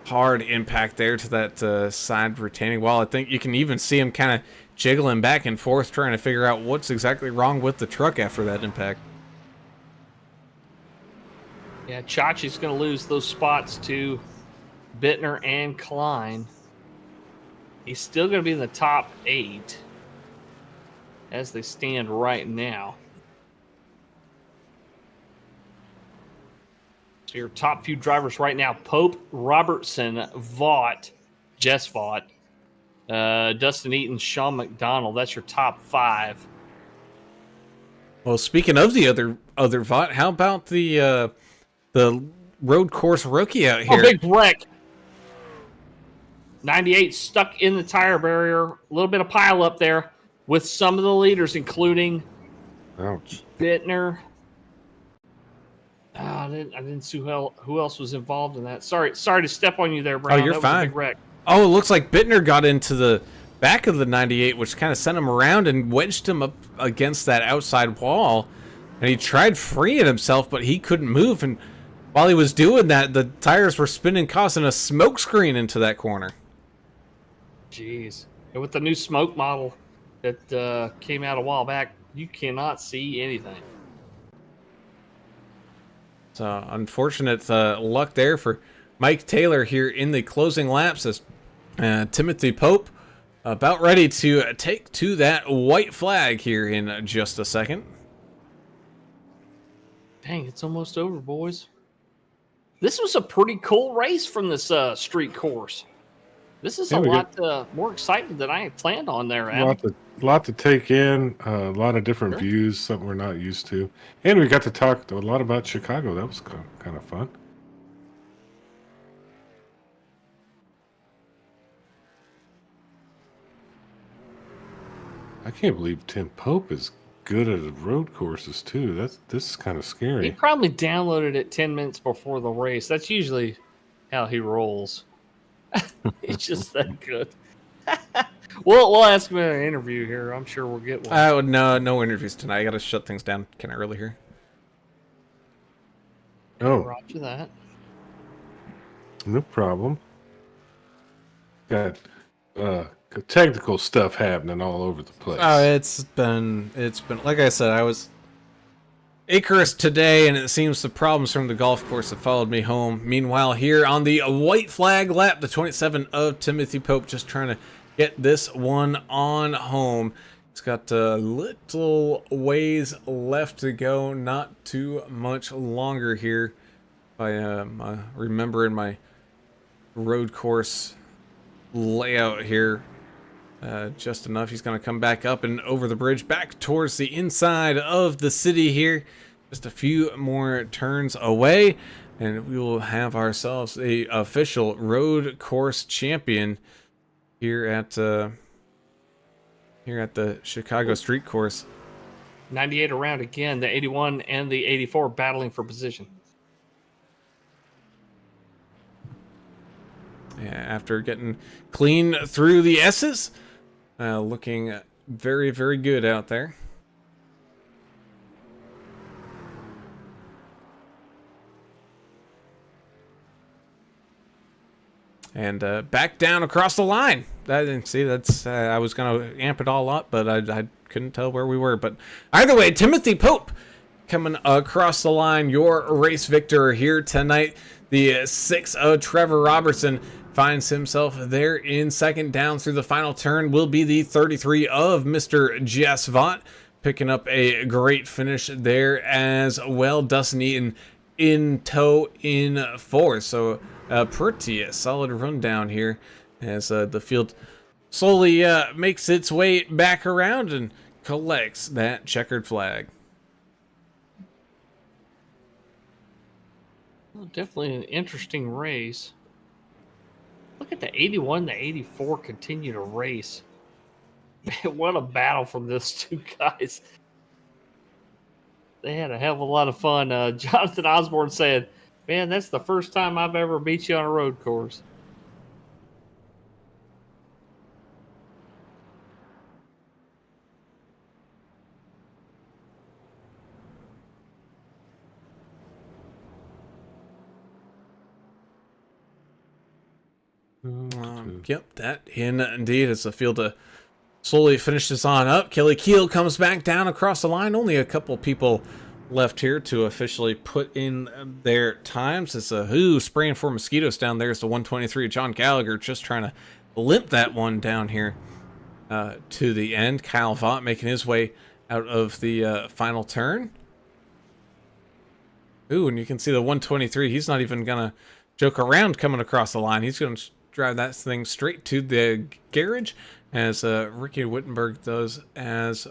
Hard impact there to that side retaining wall. I think you can even see him kind of jiggling back and forth trying to figure out what's exactly wrong with the truck after that impact. Yeah, Chachi's going to lose those spots to Bittner and Klein. He's still going to be in the top 8 as they stand right now. So your top few drivers right now: Pope, Robertson, Vaught, Jess Vaught, Dustin Eaton, Sean McDonald. That's your top 5. Well, speaking of the other Vaught, how about the road course rookie out here? Oh, big wreck. 98 stuck in the tire barrier. A little bit of pile up there with some of the leaders, including Bittner. I didn't see who else was involved in that. Sorry to step on you there, Brown. Oh, you're fine. Was a big wreck. Oh, it looks like Bittner got into back of the 98, which kind of sent him around and wedged him up against that outside wall. And he tried freeing himself, but he couldn't move. And while he was doing that, the tires were spinning, causing a smoke screen into that corner. Jeez. And with the new smoke model that came out a while back, you cannot see anything. So unfortunate luck there for Mike Taylor here in the closing laps as Timothy Pope about ready to take to that white flag here in just a second. Dang, it's almost over, boys. This was a pretty cool race from this street course. This is a lot more excitement than I had planned on there, Adam. Lot to take in, a lot of different views, something we're not used to. And we got to talk a lot about Chicago. That was kind of fun. I can't believe Tim Pope is good at road courses too. This is kind of scary. He probably downloaded it 10 minutes before the race. That's usually how he rolls. He's just that good. We'll ask him in an interview here. I'm sure we'll get one. No interviews tonight. I got to shut things down kind of early here. Oh, Roger that. No problem. Got technical stuff happening all over the place. It's been like I said, I was Icarus today, and it seems the problems from the golf course have followed me home. Meanwhile, here on the white flag lap, the 27 of Timothy Pope just trying to get this one on home. It's got a little ways left to go, not too much longer here. If I remembering my road course layout here. Just enough. He's going to come back up and over the bridge, back towards the inside of the city here. Just a few more turns away, and we will have ourselves a official road course champion here at the Chicago Street Course. 98 around again. The 81 and the 84 battling for position. Yeah, after getting clean through the S's. Looking very, very good out there. And back down across the line. I didn't see that's. I was going to amp it all up, but I couldn't tell where we were. But either way, Timothy Pope coming across the line. Your race victor here tonight. The 6 of Trevor Robertson finds himself there in second. Down through the final turn will be the 33 of Mr. Jess Vaught, picking up a great finish there as well. Dustin Eaton in tow in fourth. So a pretty solid rundown here as the field slowly makes its way back around and collects that checkered flag. Well, definitely an interesting race. Look at the 81, the 84 continue to race. Man, what a battle from those two guys. They had a hell of a lot of fun. Jonathan Osborne said, man, that's the first time I've ever beat you on a road course. Yep, that indeed as the field slowly finishes on up. Kelly Keel comes back down across the line. Only a couple people left here to officially put in their times. It's spraying for mosquitoes down there. It's the 123 John Gallagher just trying to limp that one down here to the end. Kyle Vaught making his way out of the final turn. Ooh, and you can see the 123. He's not even gonna joke around coming across the line. He's gonna drive that thing straight to the garage, as Ricky Wittenberg does as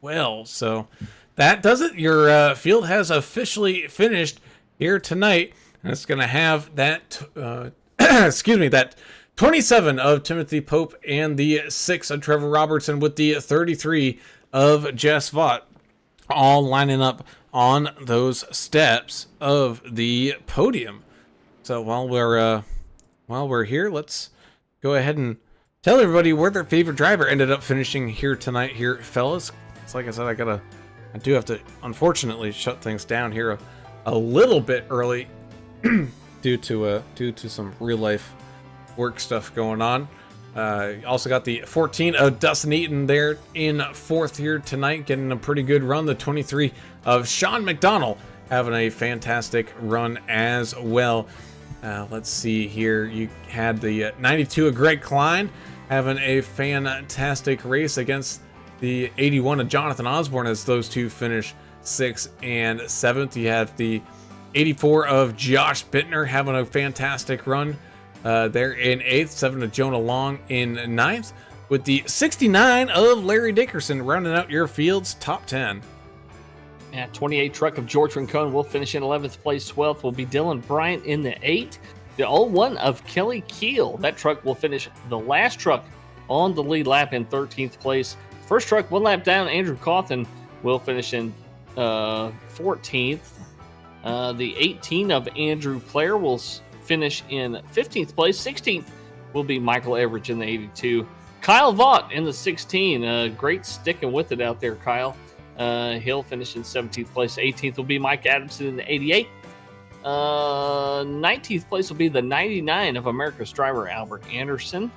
well. So that does it. Your field has officially finished here tonight, and it's going to have that, that 27 of Timothy Pope and the 6 of Trevor Robertson with the 33 of Jess Vaught all lining up on those steps of the podium. So while we're here, let's go ahead and tell everybody where their favorite driver ended up finishing here tonight, here, fellas. It's like I said, I do have to unfortunately shut things down here a little bit early due to some real life work stuff going on. Also got the 14 of Dustin Eaton there in 4th here tonight, getting a pretty good run. The 23 of Sean McDonald having a fantastic run as well. Let's see here. You had the 92 of Greg Klein having a fantastic race against the 81 of Jonathan Osborne as those two finish 6th and 7th. You have the 84 of Josh Bittner having a fantastic run there in 8th. 7 of Jonah Long in 9th. With the 69 of Larry Dickerson rounding out your field's top 10. Yeah, 28 truck of George Rincon will finish in 11th place. 12th will be Dylan Bryant in the 8. The 01 of Kelly Keel. That truck will finish the last truck on the lead lap in 13th place. First truck, 1 lap down, Andrew Cawthon will finish in 14th. The 18 of Andrew Player will finish in 15th place. 16th will be Michael Everidge in the 82. Kyle Vaught in the 16. Great sticking with it out there, Kyle. He'll finish in 17th place. 18th will be Mike Adamson in the 88. 19th place will be the 99 of America's driver, Albert Anderson.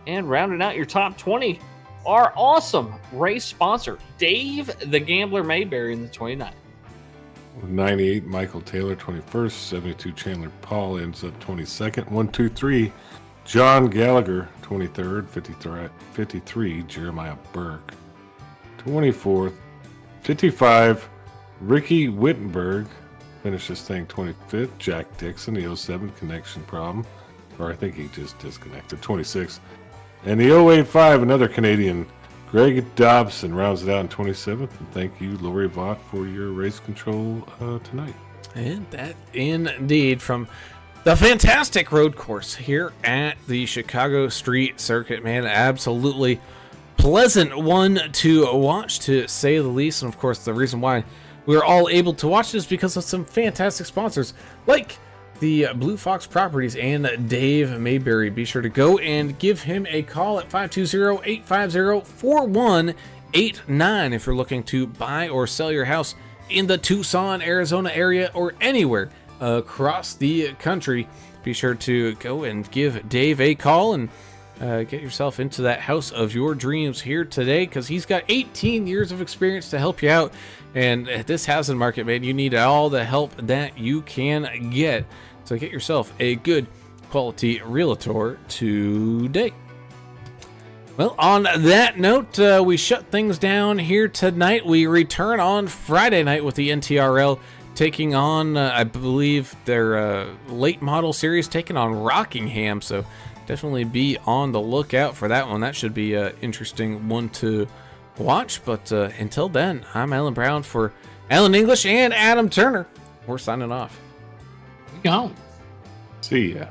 And rounding out your top 20, our awesome race sponsor, Dave the Gambler Mayberry in the 29. 98, Michael Taylor, 21st. 72, Chandler Paul ends up 22nd. 123, John Gallagher, 23rd. 53, Jeremiah Burke, 24th. 55, Ricky Wittenberg finished this thing 25th. Jack Dixon, the 07 connection problem, or I think he just disconnected, 26th. And the 085, another Canadian, Greg Dobson, rounds it out in 27th. And thank you, Lori Vaught, for your race control tonight. And that indeed from the fantastic road course here at the Chicago Street Circuit, man, absolutely pleasant one to watch, to say the least. And of course, the reason why we're all able to watch this is because of some fantastic sponsors like the Blue Fox Properties and Dave Mayberry. Be sure to go and give him a call at 520-850-4189 if you're looking to buy or sell your house in the Tucson, Arizona area or anywhere across the country. Be sure to go and give Dave a call and get yourself into that house of your dreams here today, because he's got 18 years of experience to help you out. And at this housing market, man, you need all the help that you can get. So get yourself a good quality realtor today. Well, on that note, we shut things down here tonight. We return on Friday night with the NTRL taking on, I believe, their late model series, taking on Rockingham. So definitely be on the lookout for that one. That should be an interesting one to watch. But until then, I'm Alan Brown for Alan English and Adam Turner. We're signing off. Go. See ya.